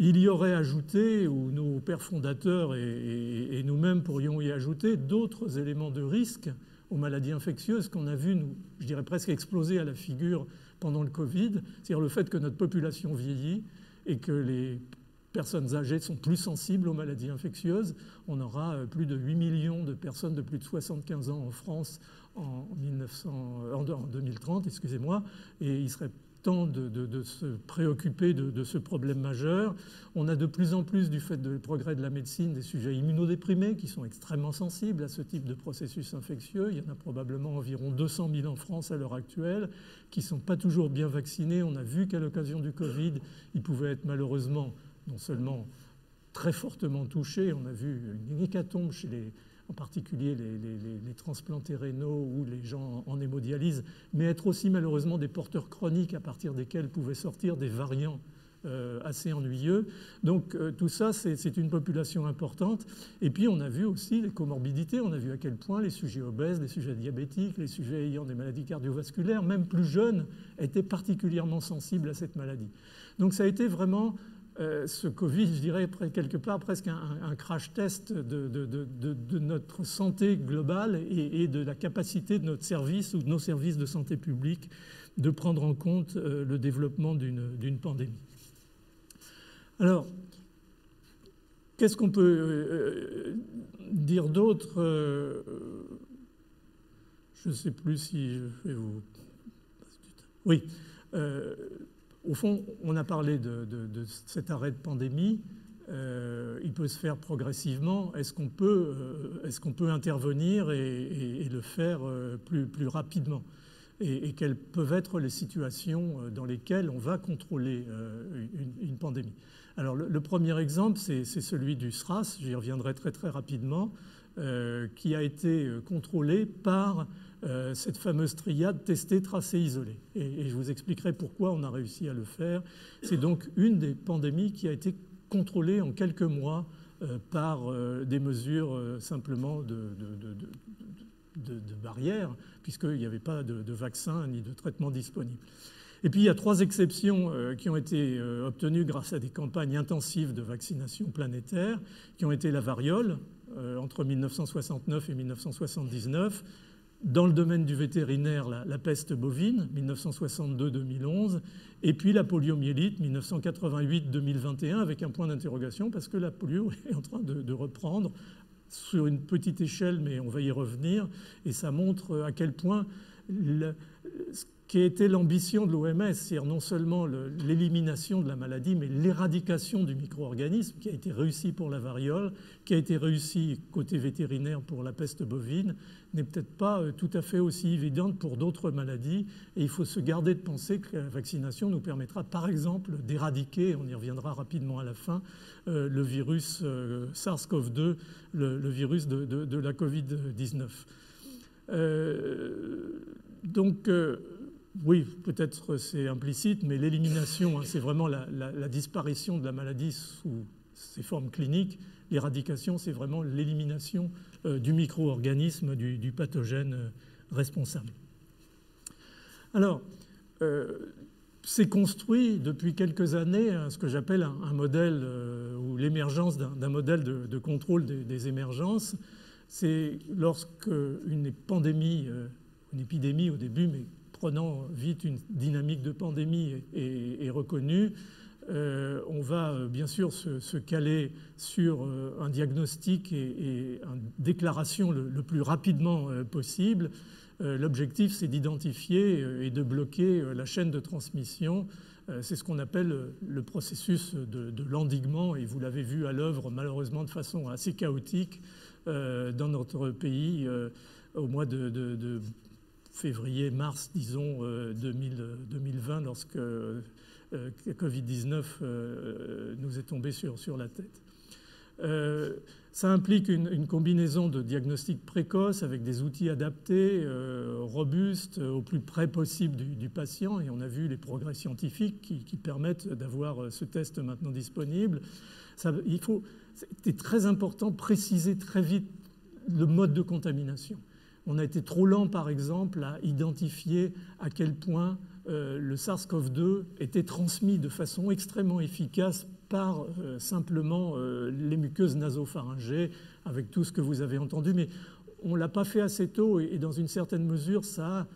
Il y aurait ajouté, ou nos pères fondateurs et nous-mêmes pourrions y ajouter, d'autres éléments de risque aux maladies infectieuses qu'on a vu, je dirais presque exploser à la figure pendant le Covid, c'est-à-dire le fait que notre population vieillit et que les personnes âgées sont plus sensibles aux maladies infectieuses. On aura plus de 8 millions de personnes de plus de 75 ans en France en 2030, excusez-moi, et il serait temps de se préoccuper de ce problème majeur. On a de plus en plus, du fait du progrès de la médecine, des sujets immunodéprimés qui sont extrêmement sensibles à ce type de processus infectieux. Il y en a probablement environ 200 000 en France à l'heure actuelle, qui ne sont pas toujours bien vaccinés. On a vu qu'à l'occasion du Covid, ils pouvaient être malheureusement non seulement très fortement touchés, on a vu une hécatombe chez en particulier les transplantés rénaux ou les gens en hémodialyse, mais être aussi malheureusement des porteurs chroniques à partir desquels pouvaient sortir des variants assez ennuyeux. Donc tout ça, c'est une population importante. Et puis on a vu aussi les comorbidités, on a vu à quel point les sujets obèses, les sujets diabétiques, les sujets ayant des maladies cardiovasculaires, même plus jeunes, étaient particulièrement sensibles à cette maladie. Donc ça a été vraiment... ce Covid, je dirais, quelque part presque un crash test de notre santé globale et de la capacité de notre service ou de nos services de santé publique de prendre en compte le développement d'une pandémie. Alors, qu'est-ce qu'on peut dire d'autre? Je ne sais plus si je vais vous... Oui. Au fond, on a parlé de cet arrêt de pandémie. Il peut se faire progressivement. Est-ce qu'on peut intervenir et le faire plus rapidement? Et quelles peuvent être les situations dans lesquelles on va contrôler une pandémie? Alors, le premier exemple, c'est celui du SRAS. J'y reviendrai très, très rapidement, qui a été contrôlé par... cette fameuse triade tester, tracer, isoler. Et je vous expliquerai pourquoi on a réussi à le faire. C'est donc une des pandémies qui a été contrôlée en quelques mois par des mesures simplement de barrières, puisqu'il n'y avait pas de vaccin ni de traitement disponible. Et puis il y a 3 exceptions qui ont été obtenues grâce à des campagnes intensives de vaccination planétaire, qui ont été la variole entre 1969 et 1979, dans le domaine du vétérinaire, la peste bovine, 1962-2011, et puis la poliomyélite, 1988-2021, avec un point d'interrogation, parce que la polio est en train de reprendre sur une petite échelle, mais on va y revenir, et ça montre à quel point ce qui a été l'ambition de l'OMS, c'est-à-dire non seulement l'élimination de la maladie, mais l'éradication du micro-organisme, qui a été réussi pour la variole, qui a été réussi côté vétérinaire pour la peste bovine, n'est peut-être pas tout à fait aussi évidente pour d'autres maladies. Et il faut se garder de penser que la vaccination nous permettra, par exemple, d'éradiquer, on y reviendra rapidement à la fin, le virus SARS-CoV-2, le virus de la Covid-19. Donc, oui, peut-être c'est implicite, mais l'élimination, hein, c'est vraiment la disparition de la maladie sous ses formes cliniques. L'éradication, c'est vraiment l'élimination du micro-organisme, du pathogène responsable. Alors, c'est construit depuis quelques années ce que j'appelle un modèle ou l'émergence d'un modèle de contrôle des émergences. C'est lorsque une pandémie, une épidémie au début, mais prenant vite une dynamique de pandémie est reconnue, on va bien sûr se caler sur un diagnostic et une déclaration le plus rapidement possible. L'objectif, c'est d'identifier et de bloquer la chaîne de transmission. C'est ce qu'on appelle le processus de l'endiguement, et vous l'avez vu à l'œuvre malheureusement de façon assez chaotique dans notre pays au mois de février-mars, disons, 2020, lorsque Covid-19 nous est tombé sur la tête. Ça implique une combinaison de diagnostics précoces avec des outils adaptés, robustes, au plus près possible du patient. Et on a vu les progrès scientifiques qui permettent d'avoir ce test maintenant disponible. C'était très important de préciser très vite le mode de contamination. On a été trop lent, par exemple, à identifier à quel point le SARS-CoV-2 était transmis de façon extrêmement efficace par simplement les muqueuses nasopharyngées, avec tout ce que vous avez entendu. Mais on ne l'a pas fait assez tôt, et dans une certaine mesure, ça a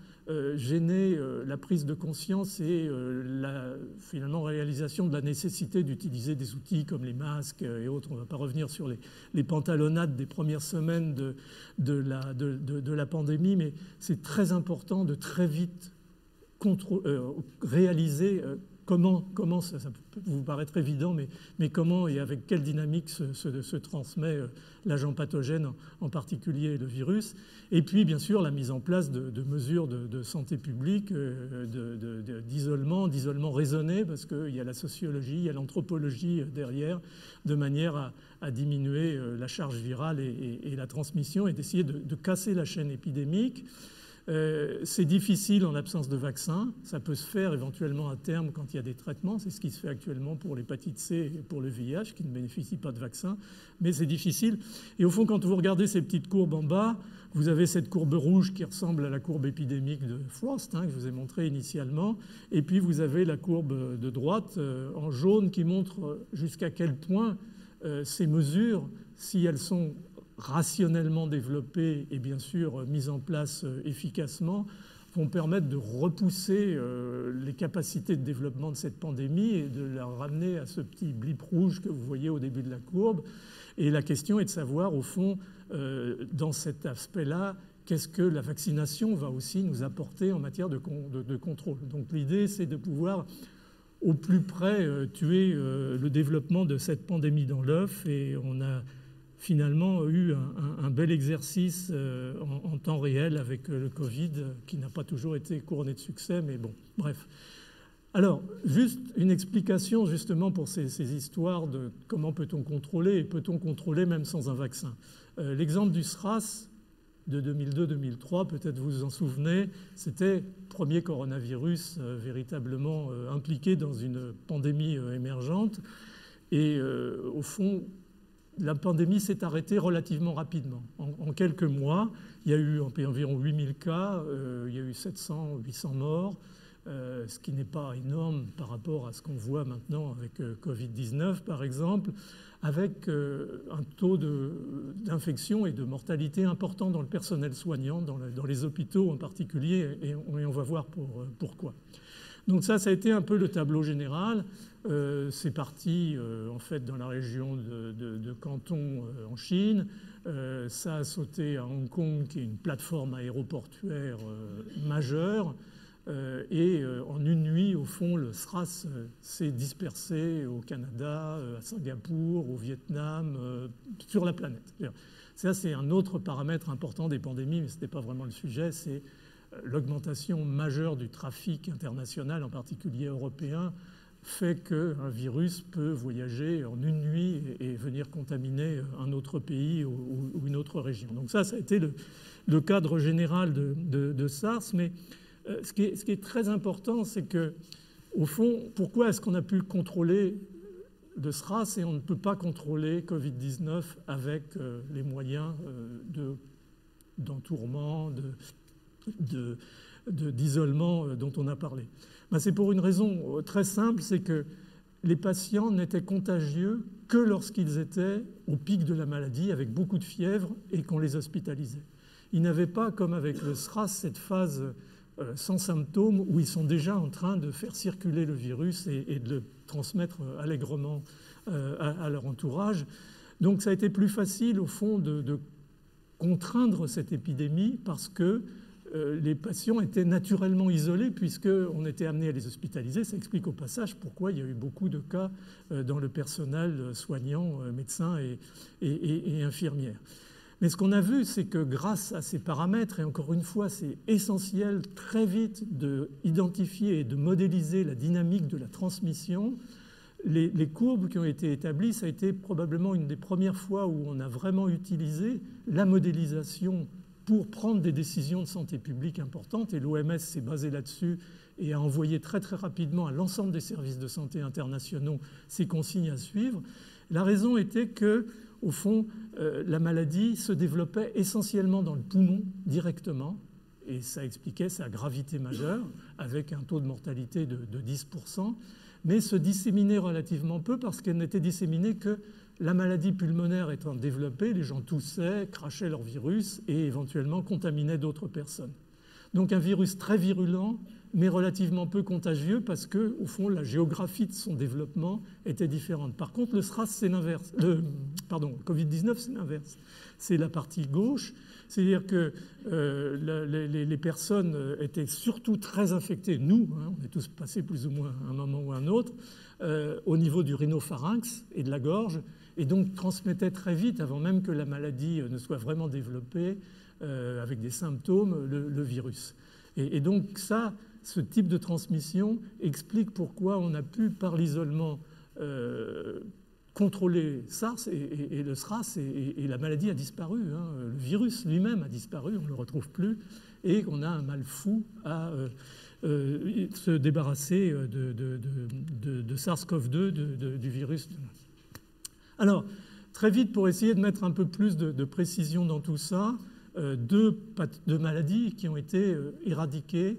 gêné la prise de conscience et la finalement réalisation de la nécessité d'utiliser des outils comme les masques et autres. On ne va pas revenir sur les pantalonnades des premières semaines de la pandémie, mais c'est très important de très vite réaliser comment ça peut vous paraître évident, mais comment et avec quelle dynamique se transmet l'agent pathogène, en particulier le virus. Et puis, bien sûr, la mise en place de mesures de santé publique, d'isolement raisonné, parce qu'il y a la sociologie, il y a l'anthropologie derrière, de manière à diminuer la charge virale et la transmission, et d'essayer de casser la chaîne épidémique. C'est difficile en l'absence de vaccin. Ça peut se faire éventuellement à terme quand il y a des traitements. C'est ce qui se fait actuellement pour l'hépatite C et pour le VIH, qui ne bénéficient pas de vaccin. Mais c'est difficile. Et au fond, quand vous regardez ces petites courbes en bas, vous avez cette courbe rouge qui ressemble à la courbe épidémique de Frost, que je vous ai montré initialement. Et puis vous avez la courbe de droite en jaune qui montre jusqu'à quel point ces mesures, si elles sont rationnellement développées et bien sûr mises en place efficacement, vont permettre de repousser les capacités de développement de cette pandémie et de la ramener à ce petit blip rouge que vous voyez au début de la courbe. Et la question est de savoir, au fond, dans cet aspect-là, qu'est-ce que la vaccination va aussi nous apporter en matière de contrôle. Donc l'idée, c'est de pouvoir au plus près tuer le développement de cette pandémie dans l'œuf, et on a finalement eu un bel exercice en temps réel avec le Covid, qui n'a pas toujours été couronné de succès, mais bon, bref. Alors, juste une explication justement pour ces histoires de comment peut-on contrôler, et peut-on contrôler même sans un vaccin. L'exemple du SRAS de 2002-2003, peut-être vous vous en souvenez, c'était le premier coronavirus véritablement impliqué dans une pandémie émergente, et au fond, la pandémie s'est arrêtée relativement rapidement. En quelques mois, il y a eu environ 8000 cas, il y a eu 700-800 morts, ce qui n'est pas énorme par rapport à ce qu'on voit maintenant avec Covid-19, par exemple, avec un taux d'infection et de mortalité important dans le personnel soignant, dans les hôpitaux en particulier, et on va voir pourquoi. Donc ça a été un peu le tableau général. C'est parti en fait dans la région de Canton en Chine. Ça a sauté à Hong Kong, qui est une plateforme aéroportuaire majeure. En une nuit, au fond, le SRAS s'est dispersé au Canada, à Singapour, au Vietnam, sur la planète. Ça, c'est un autre paramètre important des pandémies, mais ce n'était pas vraiment le sujet, c'est l'augmentation majeure du trafic international, en particulier européen, fait qu'un virus peut voyager en une nuit et venir contaminer un autre pays ou une autre région. Donc ça a été le cadre général de SARS. Mais ce qui est très important, c'est que, au fond, pourquoi est-ce qu'on a pu contrôler le SRAS et on ne peut pas contrôler Covid-19 avec les moyens d'entourement, d'isolement dont on a parlé? C'est pour une raison très simple, c'est que les patients n'étaient contagieux que lorsqu'ils étaient au pic de la maladie, avec beaucoup de fièvre, et qu'on les hospitalisait. Ils n'avaient pas, comme avec le SRAS, cette phase sans symptômes où ils sont déjà en train de faire circuler le virus et de le transmettre allègrement à leur entourage. Donc ça a été plus facile, au fond, de contraindre cette épidémie parce que les patients étaient naturellement isolés puisqu'on était amené à les hospitaliser. Ça explique au passage pourquoi il y a eu beaucoup de cas dans le personnel soignant, médecins et infirmières. Mais ce qu'on a vu, c'est que grâce à ces paramètres, et encore une fois, c'est essentiel très vite d'identifier et de modéliser la dynamique de la transmission. Les courbes qui ont été établies, ça a été probablement une des premières fois où on a vraiment utilisé la modélisation pour prendre des décisions de santé publique importantes. Et l'OMS s'est basée là-dessus et a envoyé très très rapidement à l'ensemble des services de santé internationaux ces consignes à suivre. La raison était que, au fond, la maladie se développait essentiellement dans le poumon directement, et ça expliquait sa gravité majeure, avec un taux de mortalité de 10%, mais se disséminait relativement peu parce qu'elle n'était disséminée que la maladie pulmonaire étant développée, les gens toussaient, crachaient leur virus et éventuellement contaminaient d'autres personnes. Donc un virus très virulent, mais relativement peu contagieux parce que, au fond, la géographie de son développement était différente. Par contre, le SRAS, c'est l'inverse. Le Covid-19, c'est l'inverse. C'est la partie gauche. C'est-à-dire que les personnes étaient surtout très infectées. Nous, on est tous passés plus ou moins à un moment ou à un autre, au niveau du rhinopharynx et de la gorge, et donc transmettaient très vite, avant même que la maladie ne soit vraiment développée, avec des symptômes, le virus. Et donc ça, ce type de transmission explique pourquoi on a pu, par l'isolement, contrôler SARS et le SRAS, et la maladie a disparu. Le virus lui-même a disparu, on ne le retrouve plus, et on a un mal fou à se débarrasser de SARS-CoV-2, du virus. Alors, très vite, pour essayer de mettre un peu plus de précision dans tout ça, deux maladies qui ont été éradiquées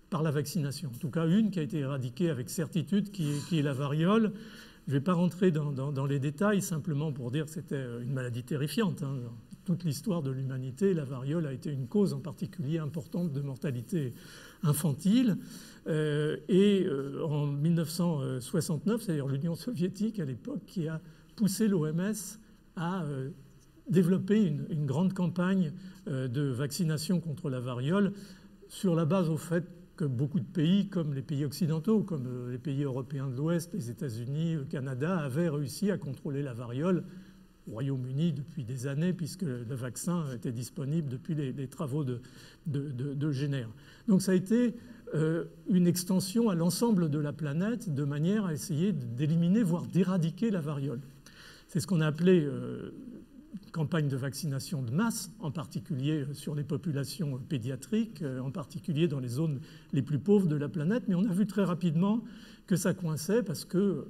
par la vaccination. En tout cas, une qui a été éradiquée avec certitude, qui est la variole. Je ne vais pas rentrer dans les détails, simplement pour dire que c'était une maladie terrifiante. Dans toute l'histoire de l'humanité, la variole a été une cause en particulier importante de mortalité infantile. En 1969, c'est-à-dire l'Union soviétique à l'époque, qui a poussé l'OMS à développer une grande campagne de vaccination contre la variole sur la base au fait que beaucoup de pays, comme les pays occidentaux, comme les pays européens de l'Ouest, les États-Unis, le Canada, avaient réussi à contrôler la variole au Royaume-Uni depuis des années, puisque le vaccin était disponible depuis les travaux de Jenner. Donc ça a été une extension à l'ensemble de la planète, de manière à essayer d'éliminer, voire d'éradiquer la variole. C'est ce qu'on a appelé campagne de vaccination de masse, en particulier sur les populations pédiatriques, en particulier dans les zones les plus pauvres de la planète. Mais on a vu très rapidement que ça coinçait parce que,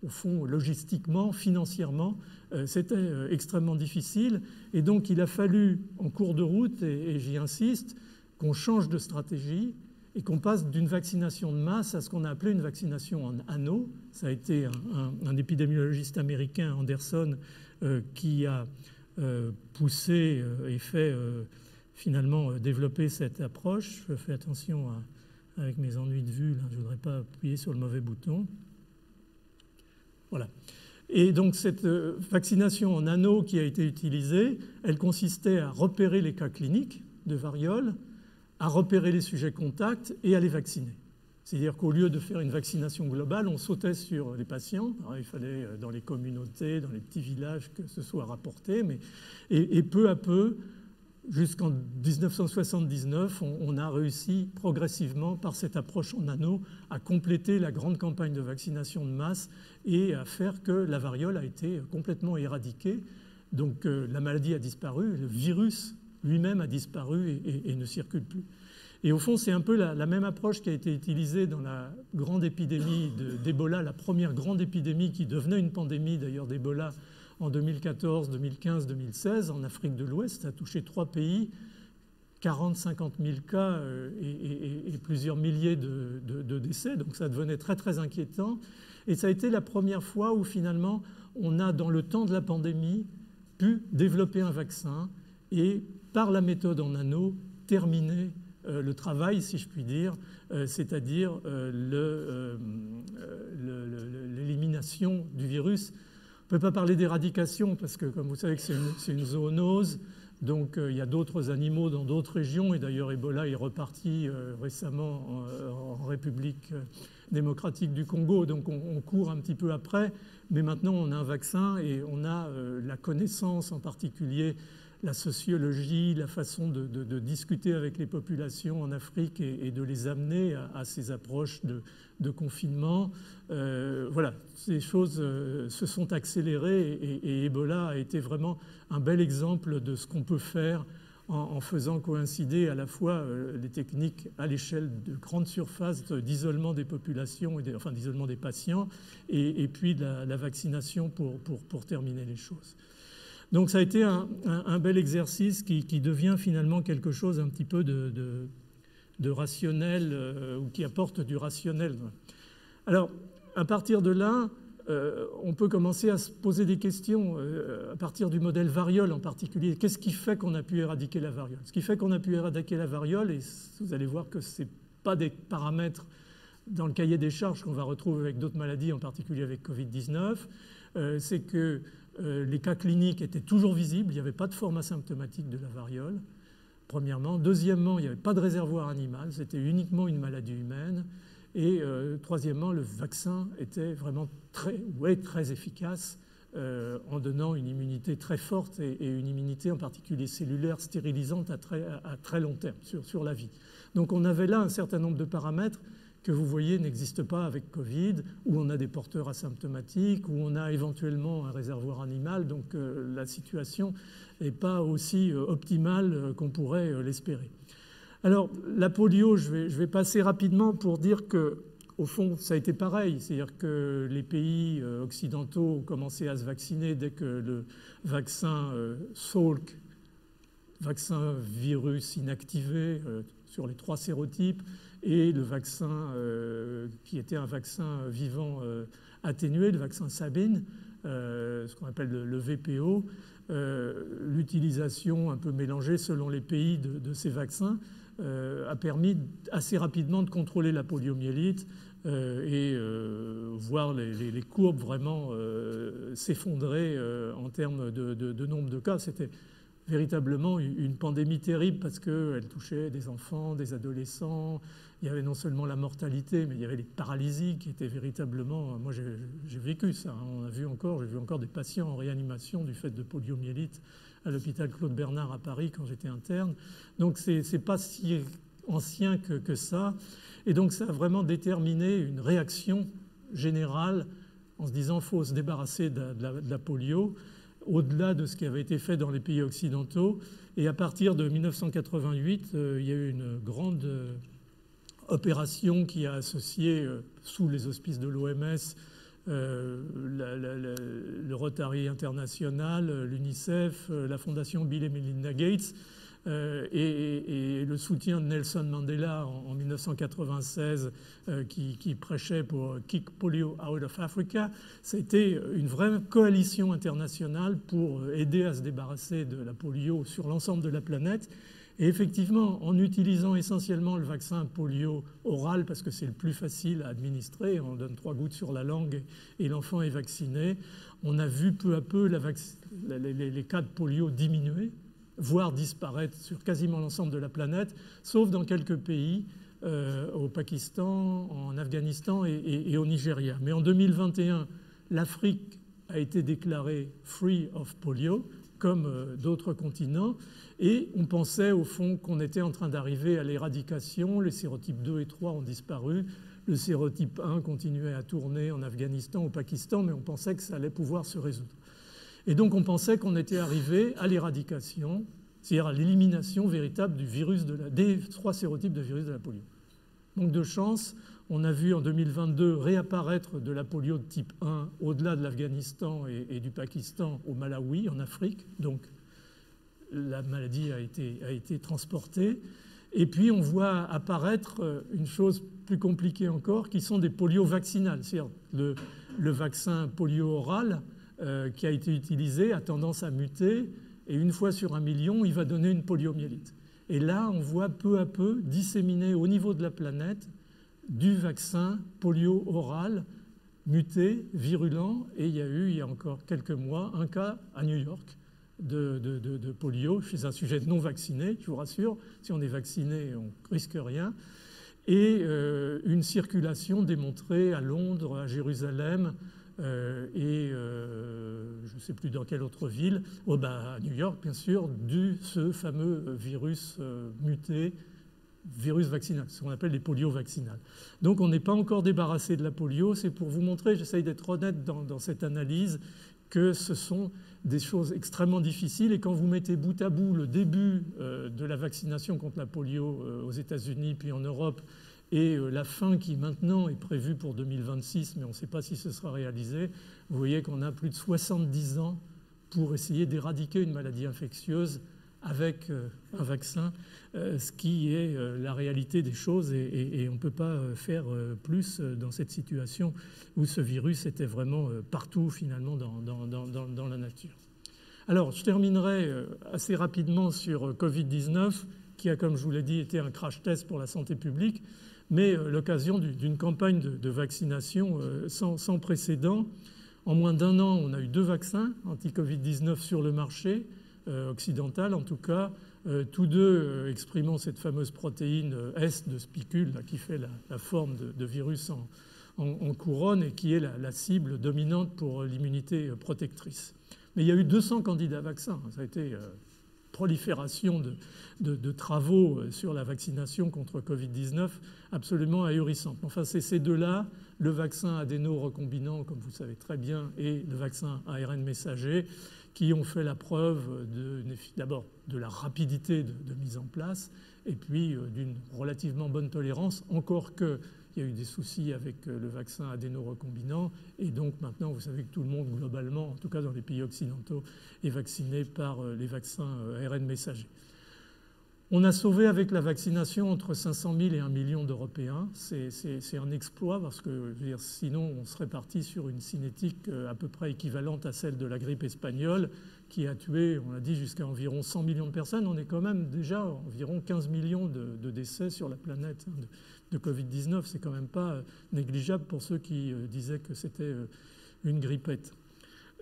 au fond, logistiquement, financièrement, c'était extrêmement difficile. Et donc, il a fallu, en cours de route, et j'y insiste, qu'on change de stratégie et qu'on passe d'une vaccination de masse à ce qu'on a appelé une vaccination en anneau. Ça a été un épidémiologiste américain, Anderson, qui a poussé et fait finalement développer cette approche. Je fais attention avec mes ennuis de vue, là, je ne voudrais pas appuyer sur le mauvais bouton. Voilà. Et donc cette vaccination en anneau qui a été utilisée, elle consistait à repérer les cas cliniques de variole, à repérer les sujets contacts et à les vacciner. C'est-à-dire qu'au lieu de faire une vaccination globale, on sautait sur les patients. Alors, il fallait dans les communautés, dans les petits villages que ce soit rapporté. Et peu à peu, jusqu'en 1979, on a réussi progressivement, par cette approche en anneau, à compléter la grande campagne de vaccination de masse et à faire que la variole a été complètement éradiquée. Donc la maladie a disparu, le virus lui-même a disparu et ne circule plus. Et au fond, c'est un peu la même approche qui a été utilisée dans la grande épidémie d'Ebola, la première grande épidémie qui devenait une pandémie d'ailleurs d'Ebola en 2014, 2015, 2016 en Afrique de l'Ouest. Ça a touché 3 pays, 40-50 000 cas et plusieurs milliers de décès. Donc ça devenait très très inquiétant. Et ça a été la première fois où finalement on a, dans le temps de la pandémie, pu développer un vaccin et par la méthode en anneau terminer le travail, si je puis dire, c'est-à-dire l'élimination du virus. On ne peut pas parler d'éradication parce que, comme vous savez, que c'est une zoonose. Donc il y a d'autres animaux dans d'autres régions. Et d'ailleurs, Ebola est reparti récemment en République démocratique du Congo. Donc on court un petit peu après. Mais maintenant, on a un vaccin et on a la connaissance, en particulier la sociologie, la façon de discuter avec les populations en Afrique et de les amener à ces approches de confinement. Voilà, ces choses se sont accélérées et Ebola a été vraiment un bel exemple de ce qu'on peut faire en faisant coïncider à la fois les techniques à l'échelle de grande surface d'isolement des populations, enfin d'isolement des patients, et puis la vaccination pour terminer les choses. Donc ça a été un bel exercice qui devient finalement quelque chose un petit peu de rationnel ou qui apporte du rationnel. Alors, à partir de là, on peut commencer à se poser des questions à partir du modèle variole en particulier. Qu'est-ce qui fait qu'on a pu éradiquer la variole? Ce qui fait qu'on a pu éradiquer la variole, et vous allez voir que ce n'est pas des paramètres dans le cahier des charges qu'on va retrouver avec d'autres maladies, en particulier avec Covid-19, c'est que les cas cliniques étaient toujours visibles, il n'y avait pas de forme asymptomatique de la variole, premièrement. Deuxièmement, il n'y avait pas de réservoir animal, c'était uniquement une maladie humaine. Et troisièmement, le vaccin était vraiment très efficace en donnant une immunité très forte et une immunité en particulier cellulaire stérilisante à très long terme sur la vie. Donc on avait là un certain nombre de paramètres que vous voyez n'existent pas avec Covid, où on a des porteurs asymptomatiques, où on a éventuellement un réservoir animal. Donc la situation n'est pas aussi optimale qu'on pourrait l'espérer. Alors la polio, je vais passer rapidement pour dire que, au fond, ça a été pareil. C'est-à-dire que les pays occidentaux ont commencé à se vacciner dès que le vaccin Salk, vaccin virus inactivé sur les 3 sérotypes, et le vaccin qui était un vaccin vivant atténué, le vaccin Sabin, ce qu'on appelle le VPO, l'utilisation un peu mélangée selon les pays de ces vaccins a permis assez rapidement de contrôler la poliomyélite et voir les courbes vraiment s'effondrer en termes de nombre de cas. C'était véritablement une pandémie terrible parce qu'elle touchait des enfants, des adolescents. Il y avait non seulement la mortalité, mais il y avait les paralysies qui étaient véritablement... Moi, j'ai vécu ça. J'ai vu encore des patients en réanimation du fait de poliomyélite à l'hôpital Claude Bernard à Paris quand j'étais interne. Donc, c'est pas si ancien que ça. Et donc, ça a vraiment déterminé une réaction générale en se disant qu'il faut se débarrasser de la polio, au-delà de ce qui avait été fait dans les pays occidentaux. Et à partir de 1988, il y a eu une grande opération qui a associé, sous les auspices de l'OMS, le Rotary International, l'UNICEF, la Fondation Bill et Melinda Gates, et le soutien de Nelson Mandela en 1996 qui prêchait pour Kick Polio Out of Africa. C'était une vraie coalition internationale pour aider à se débarrasser de la polio sur l'ensemble de la planète. Et effectivement, en utilisant essentiellement le vaccin polio oral, parce que c'est le plus facile à administrer, on donne 3 gouttes sur la langue et l'enfant est vacciné, on a vu peu à peu les cas de polio diminuer. voire disparaître sur quasiment l'ensemble de la planète, sauf dans quelques pays, au Pakistan, en Afghanistan et au Nigeria. Mais en 2021, l'Afrique a été déclarée free of polio, comme d'autres continents, et on pensait au fond qu'on était en train d'arriver à l'éradication. Les sérotypes 2 et 3 ont disparu, le sérotype 1 continuait à tourner en Afghanistan, au Pakistan, mais on pensait que ça allait pouvoir se résoudre. Et donc on pensait qu'on était arrivé à l'éradication, c'est-à-dire à l'élimination véritable du virus des 3 sérotypes de virus de la polio. Donc de chance, on a vu en 2022 réapparaître de la polio de type 1 au-delà de l'Afghanistan et du Pakistan au Malawi, en Afrique. Donc la maladie a été transportée. Et puis on voit apparaître une chose plus compliquée encore, qui sont des polios vaccinales. C'est-à-dire le vaccin polio oral qui a été utilisé a tendance à muter, et une fois sur 1 million, il va donner une poliomyélite. Et là, on voit peu à peu disséminer au niveau de la planète du vaccin polio oral muté, virulent. Et il y a encore quelques mois, un cas à New York de polio chez un sujet non vacciné, je vous rassure. Si on est vacciné, on ne risque rien. Et une circulation démontrée à Londres, à Jérusalem, et je ne sais plus dans quelle autre ville, à New York bien sûr, ce fameux virus muté, virus vaccinal, ce qu'on appelle les polios vaccinales. Donc on n'est pas encore débarrassé de la polio, c'est pour vous montrer, j'essaye d'être honnête dans cette analyse, que ce sont des choses extrêmement difficiles, et quand vous mettez bout à bout le début de la vaccination contre la polio aux États-Unis puis en Europe, et la fin qui maintenant est prévue pour 2026, mais on ne sait pas si ce sera réalisé, vous voyez qu'on a plus de 70 ans pour essayer d'éradiquer une maladie infectieuse avec un vaccin, ce qui est la réalité des choses, et on ne peut pas faire plus dans cette situation où ce virus était vraiment partout finalement dans la nature. Alors, je terminerai assez rapidement sur Covid-19, qui a, comme je vous l'ai dit, été un crash test pour la santé publique, mais l'occasion d'une campagne de vaccination sans précédent. En moins d'1 an, on a eu 2 vaccins anti-Covid-19 sur le marché, occidental en tout cas, tous deux exprimant cette fameuse protéine S de spicule là, qui fait la forme de virus en couronne et qui est la cible dominante pour l'immunité protectrice. Mais il y a eu 200 candidats vaccins, ça a été prolifération de travaux sur la vaccination contre Covid-19 absolument ahurissante. Enfin, c'est ces deux-là, le vaccin adéno-recombinant, comme vous le savez très bien, et le vaccin ARN messager, qui ont fait la preuve d'abord de la rapidité de mise en place, et puis d'une relativement bonne tolérance, encore qu'il y a eu des soucis avec le vaccin adéno-recombinant, et donc maintenant vous savez que tout le monde globalement, en tout cas dans les pays occidentaux, est vacciné par les vaccins ARN messagers. On a sauvé avec la vaccination entre 500 000 et 1 million d'Européens. C'est un exploit parce que je veux dire, sinon on serait parti sur une cinétique à peu près équivalente à celle de la grippe espagnole qui a tué, on l'a dit, jusqu'à environ 100 millions de personnes. On est quand même déjà environ 15 millions de décès sur la planète de Covid-19. C'est quand même pas négligeable pour ceux qui disaient que c'était une grippette.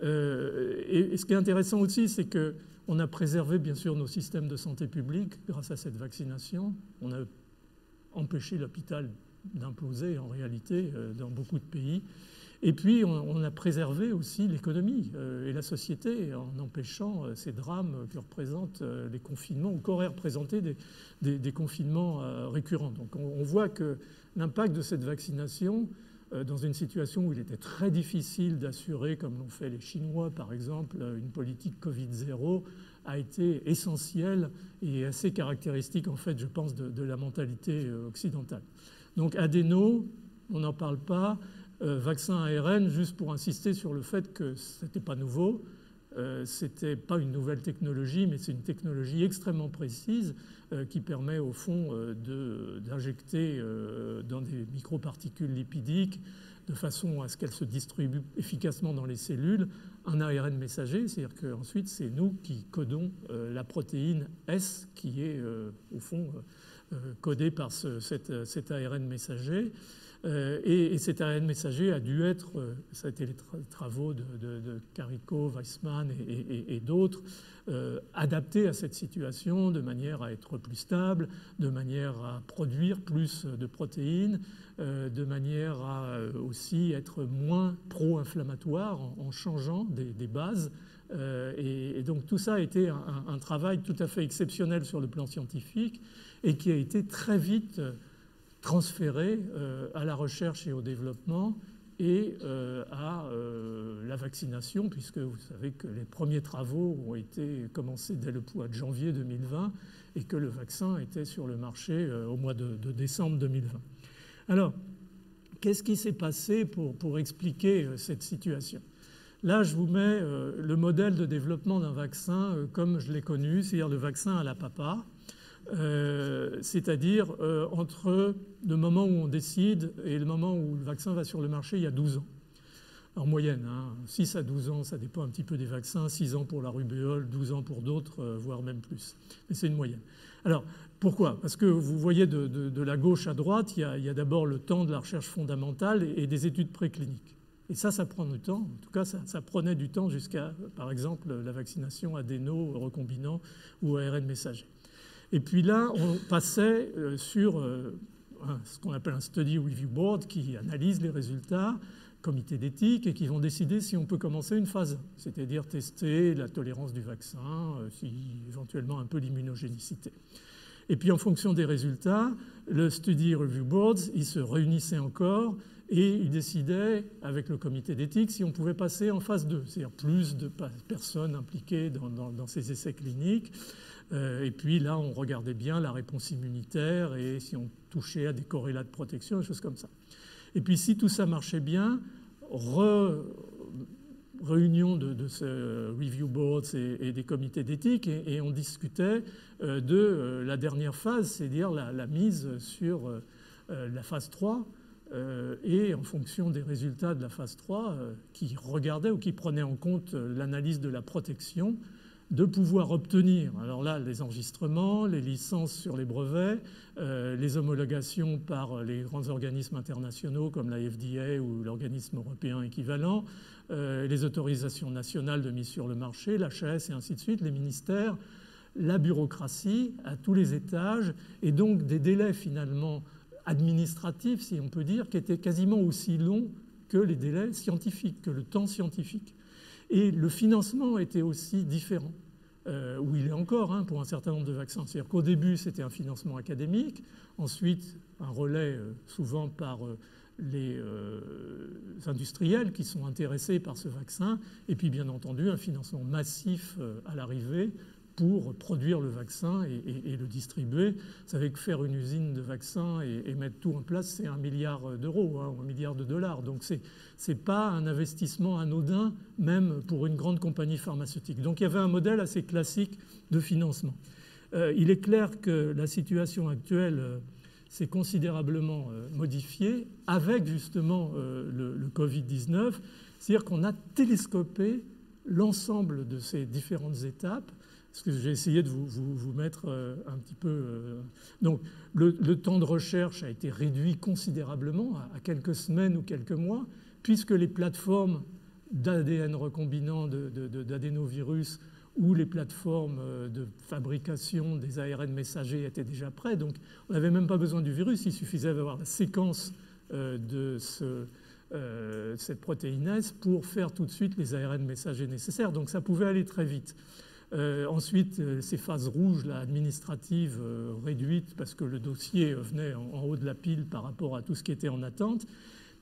Et ce qui est intéressant aussi, c'est que on a préservé bien sûr nos systèmes de santé publique grâce à cette vaccination. On a empêché l'hôpital d'imploser en réalité dans beaucoup de pays. Et puis on a préservé aussi l'économie et la société en empêchant ces drames que représentent les confinements ou qu'auraient représenté des confinements récurrents. Donc on voit que l'impact de cette vaccination dans une situation où il était très difficile d'assurer, comme l'ont fait les Chinois par exemple, une politique Covid-0, a été essentielle et assez caractéristique en fait, je pense, de la mentalité occidentale. Donc adéno, on n'en parle pas. Vaccin ARN, juste pour insister sur le fait que ce n'était pas nouveau, c'était pas une nouvelle technologie, mais c'est une technologie extrêmement précise qui permet au fond d'injecter dans des microparticules lipidiques de façon à ce qu'elles se distribuent efficacement dans les cellules un ARN messager, c'est-à-dire qu'ensuite c'est nous qui codons la protéine S qui est au fond codée par cet ARN messager. Et cet ARN messager a dû être, ça a été les travaux de Carico, Weissman et d'autres, adapté à cette situation de manière à être plus stable, de manière à produire plus de protéines, de manière à aussi être moins pro-inflammatoire en changeant des bases. Et donc tout ça a été un travail tout à fait exceptionnel sur le plan scientifique et qui a été très vite transféré à la recherche et au développement et à la vaccination, puisque vous savez que les premiers travaux ont été commencés dès le mois de janvier 2020 et que le vaccin était sur le marché au mois de décembre 2020. Alors, qu'est-ce qui s'est passé pour expliquer cette situation ? Là, je vous mets le modèle de développement d'un vaccin comme je l'ai connu, c'est-à-dire le vaccin à la papa. C'est-à-dire entre le moment où on décide et le moment où le vaccin va sur le marché, il y a 12 ans. En moyenne, 6 à 12 ans, ça dépend un petit peu des vaccins, 6 ans pour la rubéole, 12 ans pour d'autres, voire même plus. Mais c'est une moyenne. Alors, pourquoi ? Parce que vous voyez de la gauche à droite, il y a d'abord le temps de la recherche fondamentale et des études précliniques. Et ça prend du temps. En tout cas, ça prenait du temps jusqu'à, par exemple, la vaccination adéno, recombinant ou ARN messager. Et puis là, on passait sur ce qu'on appelle un Study Review Board qui analyse les résultats, comité d'éthique, et qui vont décider si on peut commencer une phase, c'est-à-dire tester la tolérance du vaccin, si éventuellement un peu l'immunogénicité. Et puis en fonction des résultats, le Study Review Board, il se réunissait encore et il décidait avec le comité d'éthique si on pouvait passer en phase 2, c'est-à-dire plus de personnes impliquées dans ces essais cliniques. Et puis là, on regardait bien la réponse immunitaire et si on touchait à des corrélats de protection, des choses comme ça. Et puis si tout ça marchait bien, réunion de ce review boards et des comités d'éthique et on discutait de la dernière phase, c'est-à-dire la mise sur la phase 3 et en fonction des résultats de la phase 3 qui regardaient ou qui prenaient en compte l'analyse de la protection, de pouvoir obtenir, alors là, les enregistrements, les licences sur les brevets, les homologations par les grands organismes internationaux comme la FDA ou l'organisme européen équivalent, les autorisations nationales de mise sur le marché, l'HAS et ainsi de suite, les ministères, la bureaucratie à tous les étages, et donc des délais finalement administratifs, si on peut dire, qui étaient quasiment aussi longs que les délais scientifiques, que le temps scientifique. Et le financement était aussi différent, où il est encore pour un certain nombre de vaccins. C'est-à-dire qu'au début, c'était un financement académique, ensuite un relais souvent par les industriels qui sont intéressés par ce vaccin, et puis bien entendu un financement massif à l'arrivée pour produire le vaccin et le distribuer. Vous savez que faire une usine de vaccins et mettre tout en place, c'est 1 milliard d'euros ou 1 milliard de dollars. Donc c'est pas un investissement anodin, même pour une grande compagnie pharmaceutique. Donc il y avait un modèle assez classique de financement. Il est clair que la situation actuelle s'est considérablement modifiée avec justement le Covid-19. C'est-à-dire qu'on a télescopé l'ensemble de ces différentes étapes. Parce que j'ai essayé de vous mettre un petit peu... Donc, le temps de recherche a été réduit considérablement, à quelques semaines ou quelques mois, puisque les plateformes d'ADN recombinant d'adénovirus ou les plateformes de fabrication des ARN messagers étaient déjà prêts. Donc, on n'avait même pas besoin du virus, il suffisait d'avoir la séquence de cette protéinase pour faire tout de suite les ARN messagers nécessaires. Donc, ça pouvait aller très vite. Ensuite, ces phases rouges là, administratives réduites parce que le dossier venait en haut de la pile par rapport à tout ce qui était en attente.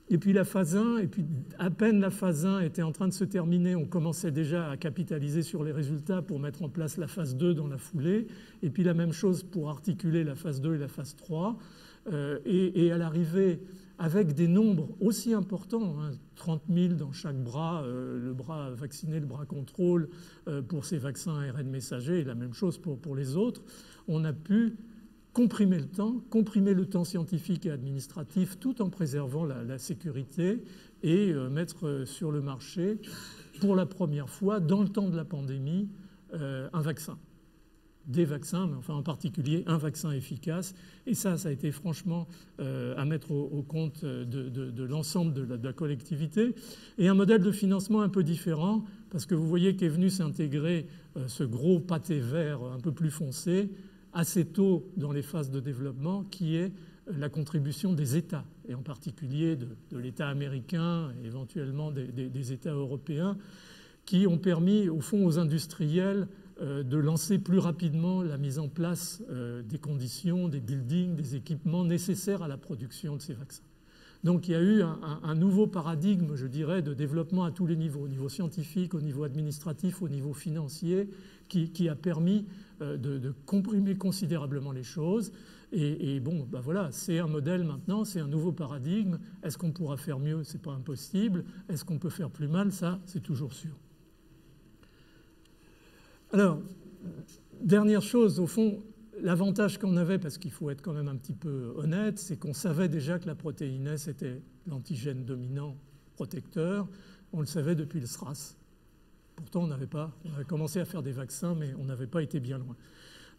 Et puis la phase 1, et puis à peine la phase 1 était en train de se terminer, on commençait déjà à capitaliser sur les résultats pour mettre en place la phase 2 dans la foulée. Et puis la même chose pour articuler la phase 2 et la phase 3. Et à l'arrivée, avec des nombres aussi importants, 30 000 dans chaque bras, le bras vacciné, le bras contrôle pour ces vaccins ARN messagers, et la même chose pour les autres, on a pu comprimer le temps scientifique et administratif tout en préservant la sécurité et mettre sur le marché, pour la première fois, dans le temps de la pandémie, un vaccin. des vaccins, mais enfin en particulier un vaccin efficace. Et ça a été franchement à mettre au compte de l'ensemble de la collectivité. Et un modèle de financement un peu différent, parce que vous voyez qu'est venu s'intégrer ce gros pâté vert un peu plus foncé assez tôt dans les phases de développement, qui est la contribution des États, et en particulier de l'État américain, et éventuellement des États européens, qui ont permis au fond aux industriels de lancer plus rapidement la mise en place des conditions, des buildings, des équipements nécessaires à la production de ces vaccins. Donc il y a eu un nouveau paradigme, je dirais, de développement à tous les niveaux, au niveau scientifique, au niveau administratif, au niveau financier, qui a permis de comprimer considérablement les choses. Et bon, ben voilà, c'est un modèle maintenant, c'est un nouveau paradigme. Est-ce qu'on pourra faire mieux? C'est pas impossible. Est-ce qu'on peut faire plus mal? Ça, c'est toujours sûr. Alors, dernière chose, au fond, l'avantage qu'on avait, parce qu'il faut être quand même un petit peu honnête, c'est qu'on savait déjà que la protéine S était l'antigène dominant protecteur. On le savait depuis le SRAS. Pourtant, on avait commencé à faire des vaccins, mais on n'avait pas été bien loin.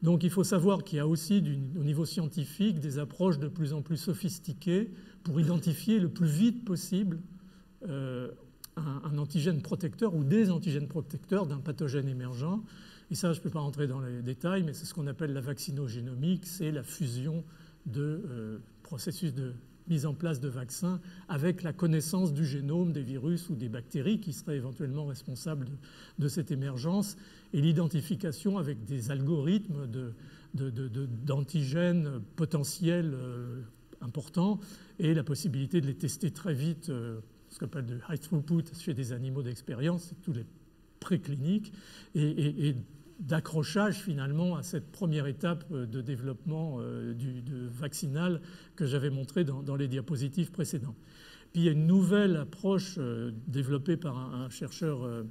Donc il faut savoir qu'il y a aussi, au niveau scientifique, des approches de plus en plus sophistiquées pour identifier le plus vite possible un antigène protecteur ou des antigènes protecteurs d'un pathogène émergent. Et ça, je ne peux pas rentrer dans les détails, mais c'est ce qu'on appelle la vaccinogénomique, c'est la fusion de processus de mise en place de vaccins avec la connaissance du génome des virus ou des bactéries qui seraient éventuellement responsables de cette émergence, et l'identification avec des algorithmes d'antigènes potentiels importants et la possibilité de les tester très vite, ce qu'on appelle de high throughput chez des animaux d'expérience, tous les précliniques, et d'accrochage finalement à cette première étape de développement vaccinal que j'avais montré dans les diapositives précédentes. Puis il y a une nouvelle approche développée par un chercheur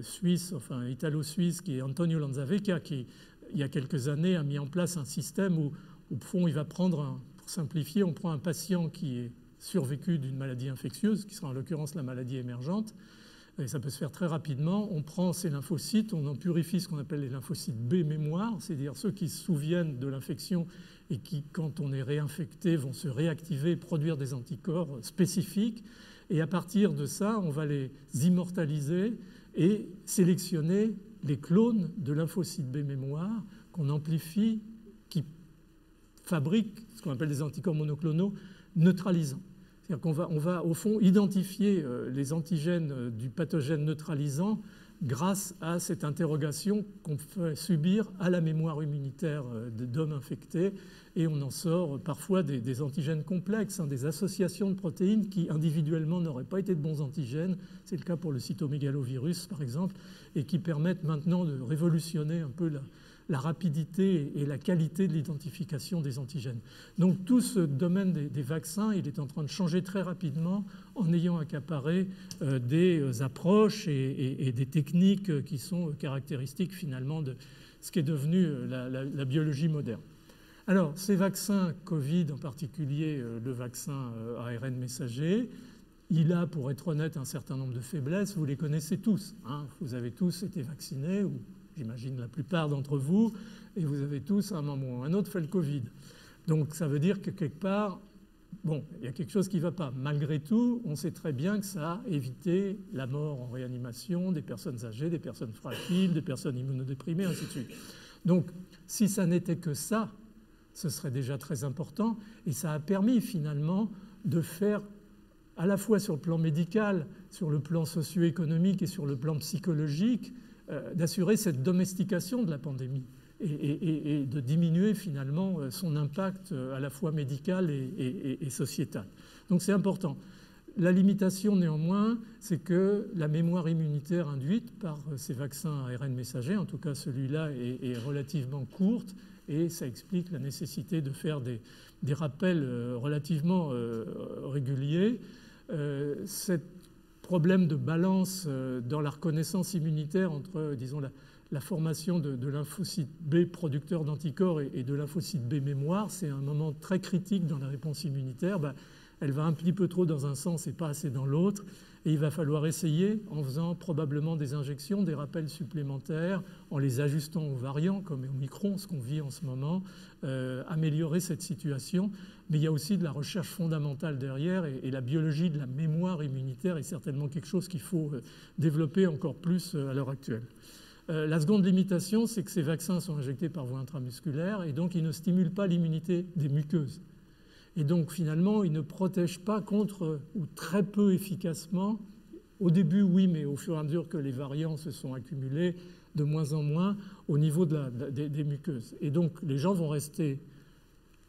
suisse, enfin italo-suisse, qui est Antonio Lanzavecchia, qui il y a quelques années a mis en place un système où au fond il va prendre, pour simplifier, on prend un patient qui est survécu d'une maladie infectieuse, qui sera en l'occurrence la maladie émergente, et ça peut se faire très rapidement. On prend ces lymphocytes, on en purifie ce qu'on appelle les lymphocytes B mémoire, c'est-à-dire ceux qui se souviennent de l'infection et qui, quand on est réinfecté, vont se réactiver et produire des anticorps spécifiques. Et à partir de ça, on va les immortaliser et sélectionner les clones de lymphocytes B mémoire qu'on amplifie, qui fabriquent ce qu'on appelle des anticorps monoclonaux neutralisants. C'est-à-dire qu'on va au fond identifier les antigènes du pathogène neutralisant grâce à cette interrogation qu'on fait subir à la mémoire immunitaire d'hommes infectés, et on en sort parfois des antigènes complexes, des associations de protéines qui individuellement n'auraient pas été de bons antigènes, c'est le cas pour le cytomégalovirus par exemple, et qui permettent maintenant de révolutionner un peu la rapidité et la qualité de l'identification des antigènes. Donc tout ce domaine des vaccins, il est en train de changer très rapidement en ayant accaparé des approches et des techniques qui sont caractéristiques finalement de ce qui est devenu la biologie moderne. Alors ces vaccins Covid, en particulier le vaccin ARN messager, il a, pour être honnête, un certain nombre de faiblesses. Vous les connaissez tous, hein. Vous avez tous été vaccinés, ou j'imagine la plupart d'entre vous, et vous avez tous, à un moment ou à un autre, fait le Covid. Donc ça veut dire que quelque part, bon, il y a quelque chose qui ne va pas. Malgré tout, on sait très bien que ça a évité la mort en réanimation des personnes âgées, des personnes fragiles, des personnes immunodéprimées, ainsi de suite. Donc si ça n'était que ça, ce serait déjà très important, et ça a permis finalement de faire, à la fois sur le plan médical, sur le plan socio-économique et sur le plan psychologique, d'assurer cette domestication de la pandémie et de diminuer finalement son impact à la fois médical et sociétal. Donc c'est important. La limitation néanmoins, c'est que la mémoire immunitaire induite par ces vaccins ARN messagers, en tout cas celui-là, est relativement courte, et ça explique la nécessité de faire des rappels relativement réguliers. Cette problème de balance dans la reconnaissance immunitaire entre, disons, la formation de lymphocytes B producteurs d'anticorps et de lymphocytes B mémoire, c'est un moment très critique dans la réponse immunitaire. Elle va un petit peu trop dans un sens et pas assez dans l'autre. Et il va falloir essayer, en faisant probablement des injections, des rappels supplémentaires, en les ajustant aux variants, comme au Omicron, ce qu'on vit en ce moment, améliorer cette situation. Mais il y a aussi de la recherche fondamentale derrière, et la biologie de la mémoire immunitaire est certainement quelque chose qu'il faut développer encore plus à l'heure actuelle. La seconde limitation, c'est que ces vaccins sont injectés par voie intramusculaire, et donc ils ne stimulent pas l'immunité des muqueuses. Et donc, finalement, ils ne protègent pas contre, ou très peu efficacement. Au début, oui, mais au fur et à mesure que les variants se sont accumulés, de moins en moins au niveau des muqueuses. Et donc, les gens vont rester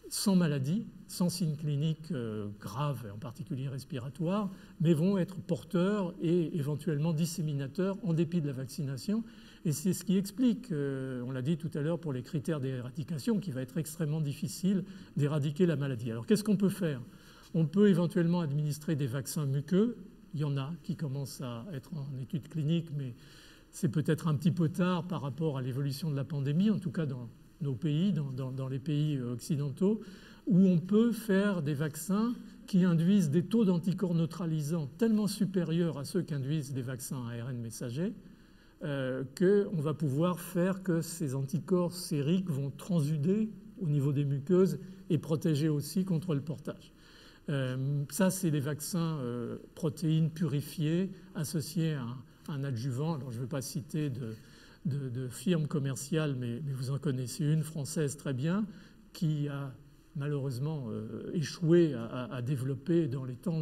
sans maladie, sans signes cliniques graves, en particulier respiratoires, mais vont être porteurs et éventuellement disséminateurs en dépit de la vaccination. Et c'est ce qui explique, on l'a dit tout à l'heure pour les critères d'éradication, qu'il va être extrêmement difficile d'éradiquer la maladie. Alors qu'est-ce qu'on peut faire? On peut éventuellement administrer des vaccins muqueux. Il y en a qui commencent à être en études cliniques, mais c'est peut-être un petit peu tard par rapport à l'évolution de la pandémie, en tout cas dans nos pays, dans les pays occidentaux, où on peut faire des vaccins qui induisent des taux d'anticorps neutralisants tellement supérieurs à ceux qu'induisent des vaccins à ARN messager, qu'on va pouvoir faire que ces anticorps sériques vont transuder au niveau des muqueuses et protéger aussi contre le portage. Ça, c'est les vaccins protéines purifiées associées à un adjuvant. Alors, je ne veux pas citer de firme commerciale, mais vous en connaissez une française très bien, qui a malheureusement échoué à développer dans les temps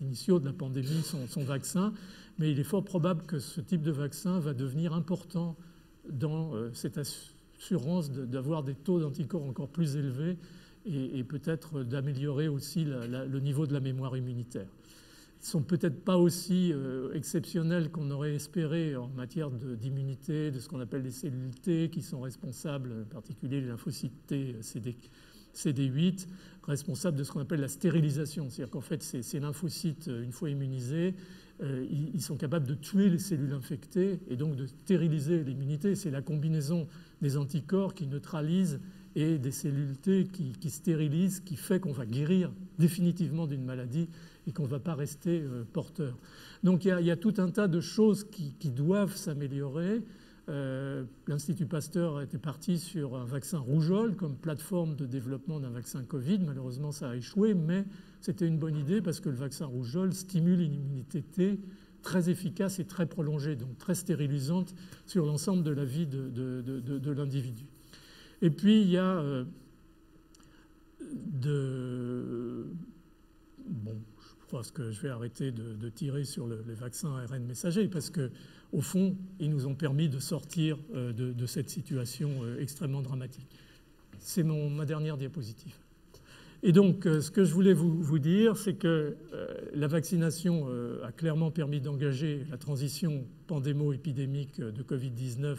initiaux de la pandémie son vaccin. Mais il est fort probable que ce type de vaccin va devenir important dans cette assurance d'avoir des taux d'anticorps encore plus élevés et peut-être d'améliorer aussi le niveau de la mémoire immunitaire. Ils ne sont peut-être pas aussi exceptionnels qu'on aurait espéré en matière d'immunité, de ce qu'on appelle les cellules T, qui sont responsables, en particulier les lymphocytes T, CD8, responsables de ce qu'on appelle la stérilisation. C'est-à-dire qu'en fait, ces lymphocytes, une fois immunisés, ils sont capables de tuer les cellules infectées et donc de stériliser l'immunité. C'est la combinaison des anticorps qui neutralisent et des cellules T qui stérilisent, qui fait qu'on va guérir définitivement d'une maladie et qu'on ne va pas rester porteur. Donc il y a tout un tas de choses qui doivent s'améliorer. L'Institut Pasteur était parti sur un vaccin rougeole comme plateforme de développement d'un vaccin Covid. Malheureusement, ça a échoué, mais c'était une bonne idée parce que le vaccin rougeole stimule une immunité T très efficace et très prolongée, donc très stérilisante sur l'ensemble de la vie de l'individu. Et puis, il y a bon, je pense que je vais arrêter de tirer sur les vaccins ARN messagers parce qu'au fond, ils nous ont permis de sortir de cette situation extrêmement dramatique. C'est ma dernière diapositive. Et donc, ce que je voulais vous dire, c'est que la vaccination a clairement permis d'engager la transition pandémo-épidémique de Covid-19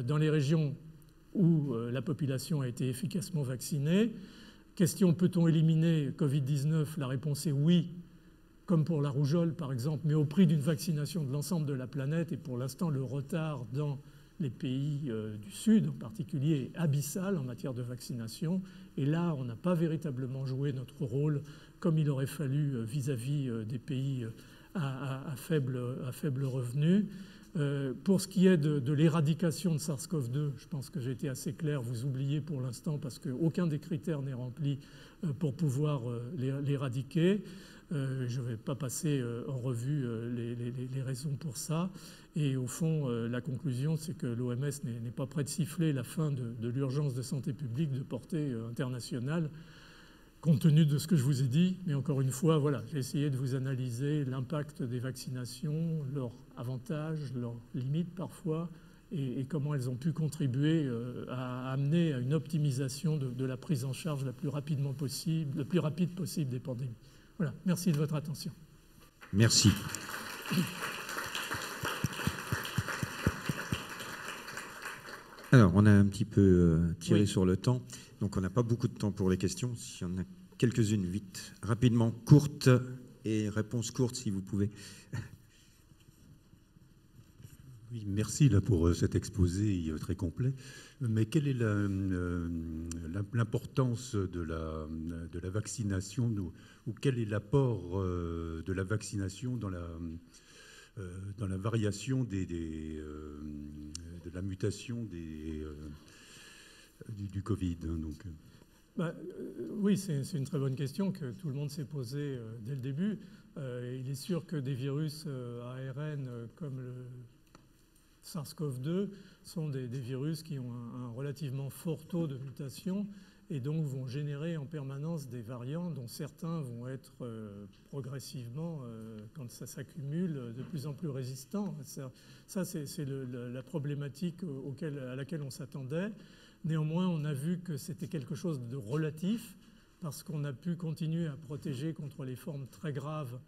dans les régions où la population a été efficacement vaccinée. Question, peut-on éliminer Covid-19? La réponse est oui, comme pour la rougeole par exemple, mais au prix d'une vaccination de l'ensemble de la planète. Et pour l'instant, le retard dans les pays du Sud en particulier est abyssal en matière de vaccination. Et là, on n'a pas véritablement joué notre rôle comme il aurait fallu vis-à-vis des pays à faible revenu. Pour ce qui est de l'éradication de SARS-CoV-2, je pense que j'ai été assez clair. Vous oubliez pour l'instant parce qu'aucun des critères n'est rempli pour pouvoir l'éradiquer. Je ne vais pas passer en revue les raisons pour ça. Et au fond, la conclusion, c'est que l'OMS n'est pas prêt de siffler la fin de l'urgence de santé publique de portée internationale, compte tenu de ce que je vous ai dit. Mais encore une fois, voilà, j'ai essayé de vous analyser l'impact des vaccinations, leurs avantages, leurs limites parfois, et comment elles ont pu contribuer à amener à une optimisation de la prise en charge le plus rapide possible des pandémies. Voilà, merci de votre attention. Merci. Alors, on a un petit peu tiré sur le temps, donc on n'a pas beaucoup de temps pour les questions. S'il y en a quelques-unes, vite, rapidement, courtes, et réponses courtes si vous pouvez. Oui, merci là, pour cet exposé très complet. Mais quelle est l'importance de la vaccination ou quel est l'apport de la vaccination dans la variation de la mutation du Covid, hein, donc. Oui, c'est une très bonne question que tout le monde s'est posée dès le début. Il est sûr que des virus ARN comme le SARS-CoV-2 sont des virus qui ont un relativement fort taux de mutation et donc vont générer en permanence des variants dont certains vont être progressivement, quand ça s'accumule, de plus en plus résistants. Ça c'est la problématique à laquelle on s'attendait. Néanmoins, on a vu que c'était quelque chose de relatif parce qu'on a pu continuer à protéger contre les formes très graves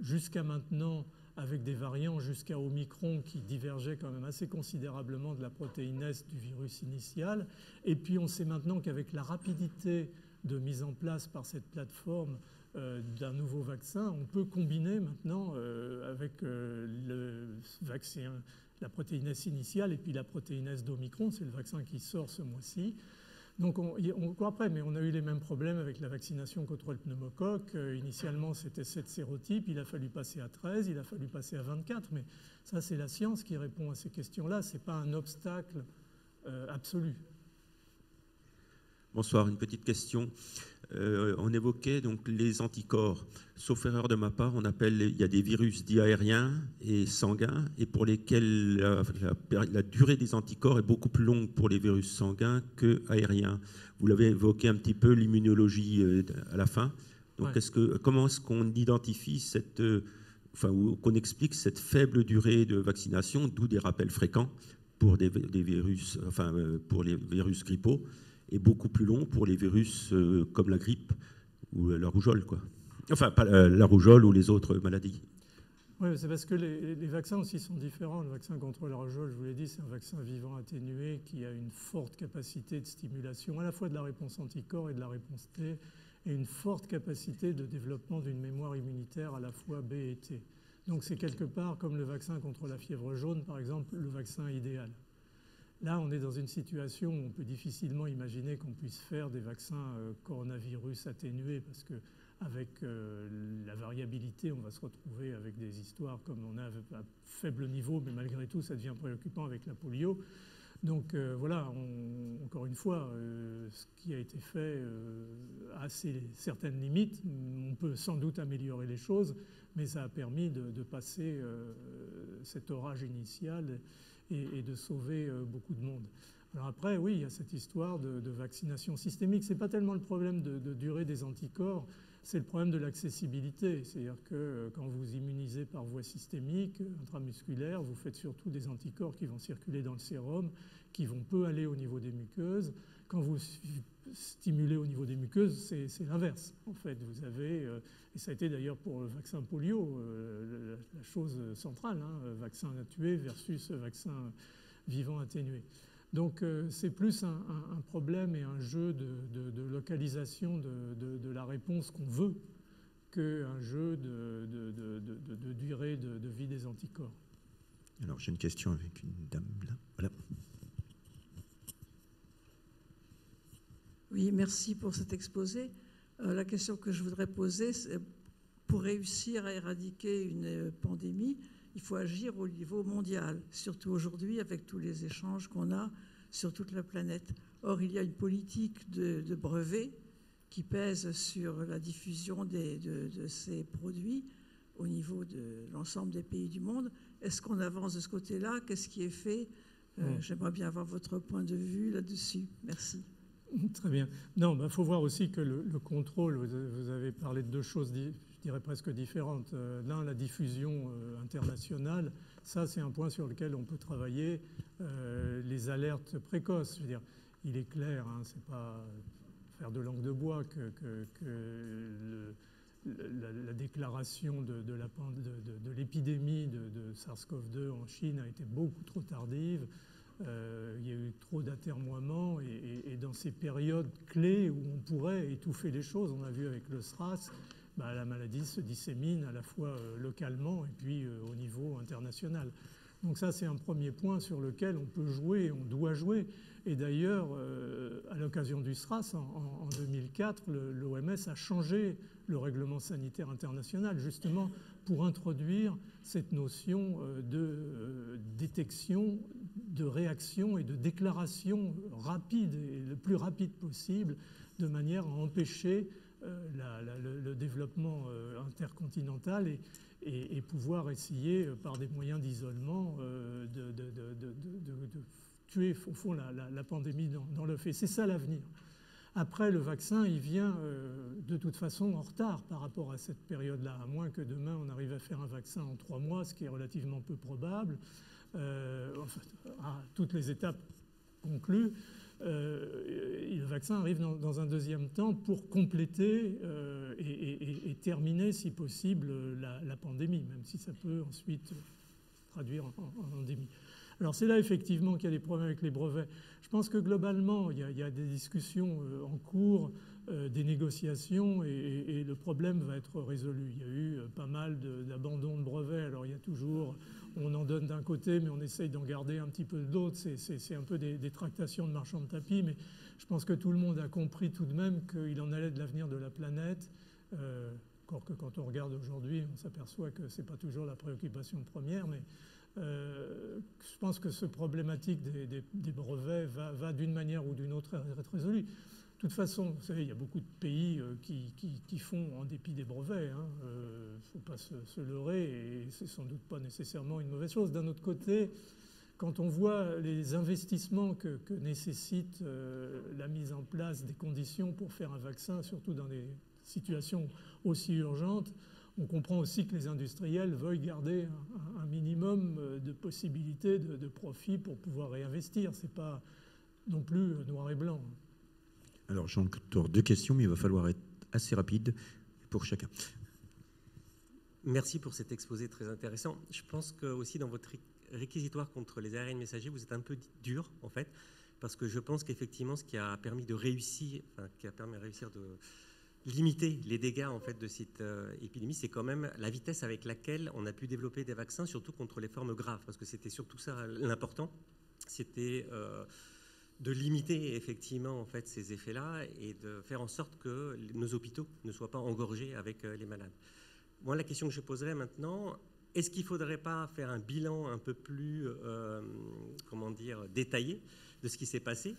jusqu'à maintenant avec des variants jusqu'à Omicron qui divergeaient quand même assez considérablement de la protéine S du virus initial. Et puis on sait maintenant qu'avec la rapidité de mise en place par cette plateforme d'un nouveau vaccin, on peut combiner maintenant avec le vaccin, la protéine S initiale et puis la protéine S d'Omicron, c'est le vaccin qui sort ce mois-ci. Donc on court après, mais on a eu les mêmes problèmes avec la vaccination contre le pneumocoque. Initialement, c'était 7 sérotypes, il a fallu passer à 13, il a fallu passer à 24, mais ça, c'est la science qui répond à ces questions-là. Ce n'est pas un obstacle absolu. Bonsoir, une petite question. On évoquait donc les anticorps. Sauf erreur de ma part, il y a des virus dits aériens et sanguins, et pour lesquels la durée des anticorps est beaucoup plus longue pour les virus sanguins que aériens. Vous l'avez évoqué un petit peu, l'immunologie à la fin. Donc, ouais. Comment est-ce qu'on identifie ou qu'on explique cette faible durée de vaccination, d'où des rappels fréquents pour des virus, pour les virus grippaux, et beaucoup plus long pour les virus comme la grippe ou la rougeole, quoi. Enfin, pas la rougeole ou les autres maladies. Oui, c'est parce que les vaccins aussi sont différents. Le vaccin contre la rougeole, je vous l'ai dit, c'est un vaccin vivant atténué qui a une forte capacité de stimulation à la fois de la réponse anticorps et de la réponse T, et une forte capacité de développement d'une mémoire immunitaire à la fois B et T. Donc c'est quelque part, comme le vaccin contre la fièvre jaune, par exemple, le vaccin idéal. Là, on est dans une situation où on peut difficilement imaginer qu'on puisse faire des vaccins coronavirus atténués parce qu'avec la variabilité, on va se retrouver avec des histoires comme on a à faible niveau, mais malgré tout, ça devient préoccupant avec la polio. Donc voilà, encore une fois, ce qui a été fait a certaines limites. On peut sans doute améliorer les choses, mais ça a permis de passer cet orage initial et de sauver beaucoup de monde. Alors après, oui, il y a cette histoire de vaccination systémique. Ce n'est pas tellement le problème de durée des anticorps, c'est le problème de l'accessibilité. C'est-à-dire que quand vous immunisez par voie systémique, intramusculaire, vous faites surtout des anticorps qui vont circuler dans le sérum, qui vont peu aller au niveau des muqueuses. Quand vous stimulez au niveau des muqueuses, c'est l'inverse. En fait, vous avez, et ça a été d'ailleurs pour le vaccin polio, la chose centrale, hein, vaccin tué versus vaccin vivant atténué. Donc c'est plus un problème et un jeu de localisation de la réponse qu'on veut qu'un jeu de durée de vie des anticorps. Alors j'ai une question avec une dame là. Voilà. Oui, merci pour cet exposé. La question que je voudrais poser, c'est pour réussir à éradiquer une pandémie, il faut agir au niveau mondial, surtout aujourd'hui avec tous les échanges qu'on a sur toute la planète. Or, il y a une politique de brevets qui pèse sur la diffusion de ces produits au niveau de l'ensemble des pays du monde. Est-ce qu'on avance de ce côté-là? Qu'est-ce qui est fait? J'aimerais bien avoir votre point de vue là-dessus. Merci. Très bien. Non, faut voir aussi que le contrôle, vous avez parlé de deux choses, je dirais presque différentes. L'un, la diffusion internationale, ça c'est un point sur lequel on peut travailler. Les alertes précoces, je veux dire, il est clair, hein, c'est pas faire de langue de bois que la déclaration de l'épidémie de SARS-CoV-2 en Chine a été beaucoup trop tardive. Il y a eu trop d'atermoiements et dans ces périodes clés où on pourrait étouffer les choses, on a vu avec le SRAS, la maladie se dissémine à la fois localement et puis au niveau international. Donc ça, c'est un premier point sur lequel on peut jouer, on doit jouer. Et d'ailleurs, à l'occasion du SRAS, en 2004, l'OMS a changé le règlement sanitaire international, justement pour introduire cette notion de détection, de réaction et de déclaration rapide et le plus rapide possible, de manière à empêcher le développement intercontinental et pouvoir essayer, par des moyens d'isolement, de tuer au fond la pandémie dans le fait. C'est ça l'avenir. Après, le vaccin, il vient de toute façon en retard par rapport à cette période-là, à moins que demain on arrive à faire un vaccin en 3 mois, ce qui est relativement peu probable, à toutes les étapes conclues. Le vaccin arrive dans un deuxième temps pour compléter et terminer, si possible, la pandémie, même si ça peut ensuite traduire en endémie. Alors c'est là effectivement qu'il y a des problèmes avec les brevets. Je pense que globalement, il y a des discussions en cours, des négociations, et le problème va être résolu. Il y a eu pas mal d'abandon de brevets. Alors il y a toujours, on en donne d'un côté, mais on essaye d'en garder un petit peu d'autre. C'est un peu des tractations de marchands de tapis, mais je pense que tout le monde a compris tout de même qu'il en allait de l'avenir de la planète. Encore que quand on regarde aujourd'hui, on s'aperçoit que ce n'est pas toujours la préoccupation première, mais je pense que ce problématique des brevets va d'une manière ou d'une autre être résolu. De toute façon, vous savez, il y a beaucoup de pays qui font en dépit des brevets. Il ne faut pas se leurrer, et c'est sans doute pas nécessairement une mauvaise chose. D'un autre côté, quand on voit les investissements que nécessite la mise en place des conditions pour faire un vaccin, surtout dans des situations aussi urgentes, on comprend aussi que les industriels veuillent garder un minimum de possibilités de profit pour pouvoir réinvestir. Ce n'est pas non plus noir et blanc. Alors, j'ai encore 2 questions, mais il va falloir être assez rapide pour chacun. Merci pour cet exposé très intéressant. Je pense que aussi dans votre réquisitoire contre les ARN messagers, vous êtes un peu dur, en fait, parce que je pense qu'effectivement, ce qui a permis de réussir, de limiter les dégâts en fait de cette épidémie, c'est quand même la vitesse avec laquelle on a pu développer des vaccins, surtout contre les formes graves, parce que c'était surtout ça l'important, c'était de limiter effectivement en fait ces effets-là et de faire en sorte que nos hôpitaux ne soient pas engorgés avec les malades. Moi, la question que je poserais maintenant, est-ce qu'il ne faudrait pas faire un bilan un peu plus, détaillé de ce qui s'est passé?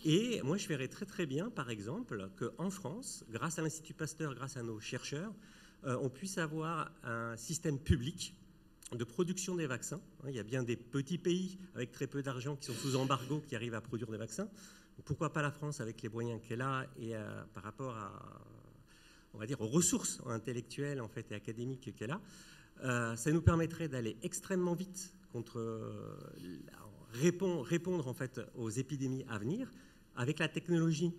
Et moi, je verrais très très bien, par exemple, qu'en France, grâce à l'Institut Pasteur, grâce à nos chercheurs, on puisse avoir un système public de production des vaccins. Il y a bien des petits pays avec très peu d'argent qui sont sous embargo qui arrivent à produire des vaccins. Pourquoi pas la France avec les moyens qu'elle a et par rapport à, on va dire, aux ressources intellectuelles en fait, et académiques qu'elle a. Ça nous permettrait d'aller extrêmement vite répondre en fait, aux épidémies à venir avec la technologie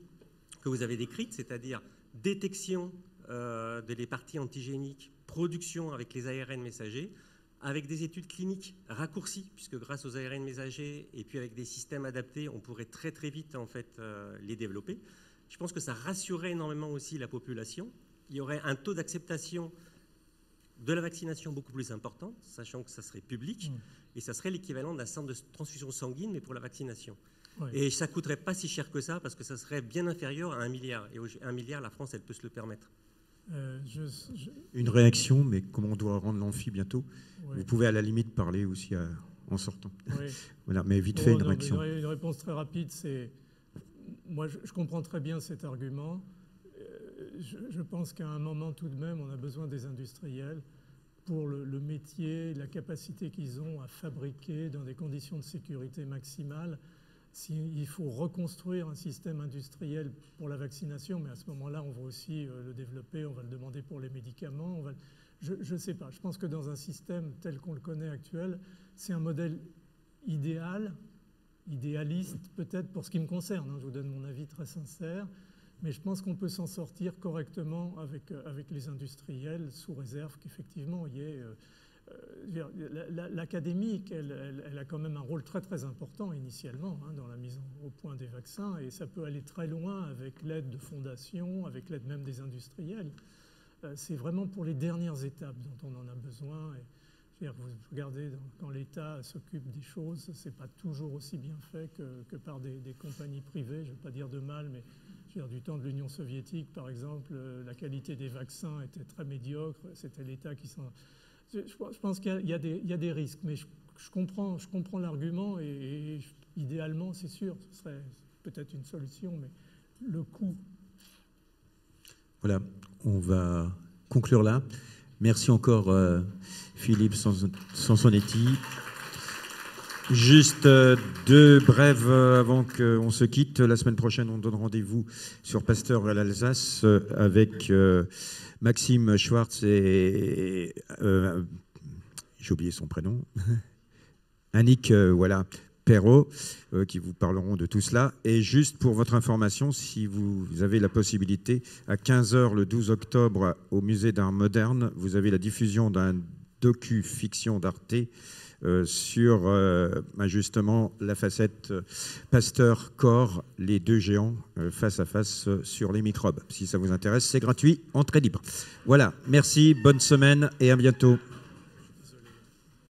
que vous avez décrite, c'est-à-dire détection des parties antigéniques, production avec les ARN messagers, avec des études cliniques raccourcies, puisque grâce aux ARN messagers et puis avec des systèmes adaptés, on pourrait très très vite en fait, les développer. Je pense que ça rassurerait énormément aussi la population. Il y aurait un taux d'acceptation de la vaccination beaucoup plus important, sachant que ça serait public, et ça serait l'équivalent d'un centre de transfusion sanguine, mais pour la vaccination. Ouais. Et ça ne coûterait pas si cher que ça, parce que ça serait bien inférieur à 1 milliard. Et 1 milliard, la France, elle peut se le permettre. Une réaction, mais comme on doit rendre l'amphi bientôt, ouais. Vous pouvez à la limite parler aussi en sortant. Ouais. Voilà, mais vite fait, une réaction. Une réponse très rapide, c'est... Moi, je comprends très bien cet argument. Je pense qu'à un moment, tout de même, on a besoin des industriels pour le métier, la capacité qu'ils ont à fabriquer dans des conditions de sécurité maximales. Il faut reconstruire un système industriel pour la vaccination, mais à ce moment-là, on va aussi le développer, on va le demander pour les médicaments. Je ne sais pas. Je pense que dans un système tel qu'on le connaît actuel, c'est un modèle idéaliste peut-être pour ce qui me concerne. Je vous donne mon avis très sincère. Mais je pense qu'on peut s'en sortir correctement avec les industriels, sous réserve qu'effectivement, il y ait... L'académique, elle a quand même un rôle très très important initialement dans la mise au point des vaccins, et ça peut aller très loin avec l'aide de fondations, avec l'aide même des industriels. C'est vraiment pour les dernières étapes dont on en a besoin. Et Vous regardez, quand l'État s'occupe des choses, ce n'est pas toujours aussi bien fait que par des compagnies privées. Je ne veux pas dire de mal, mais je veux dire, du temps de l'Union soviétique, par exemple, la qualité des vaccins était très médiocre. C'était l'État qui s'en... Je pense qu'il y a des risques, mais je comprends l'argument et idéalement, c'est sûr, ce serait peut-être une solution, mais le coût... Voilà, on va conclure là. Merci encore Philippe Sansonetti. Juste deux brèves avant qu'on se quitte. La semaine prochaine, on donne rendez-vous sur Pasteur à l'Alsace avec Maxime Schwartz et j'ai oublié son prénom. Annick Perrault, qui vous parleront de tout cela. Et juste pour votre information, si vous avez la possibilité, à 15h le 12 octobre au Musée d'Art Moderne, vous avez la diffusion d'un docu-fiction d'Arte sur justement la facette Pasteur-Corps, les deux géants face à face sur les microbes. Si ça vous intéresse, c'est gratuit, entrée libre. Voilà, merci, bonne semaine et à bientôt.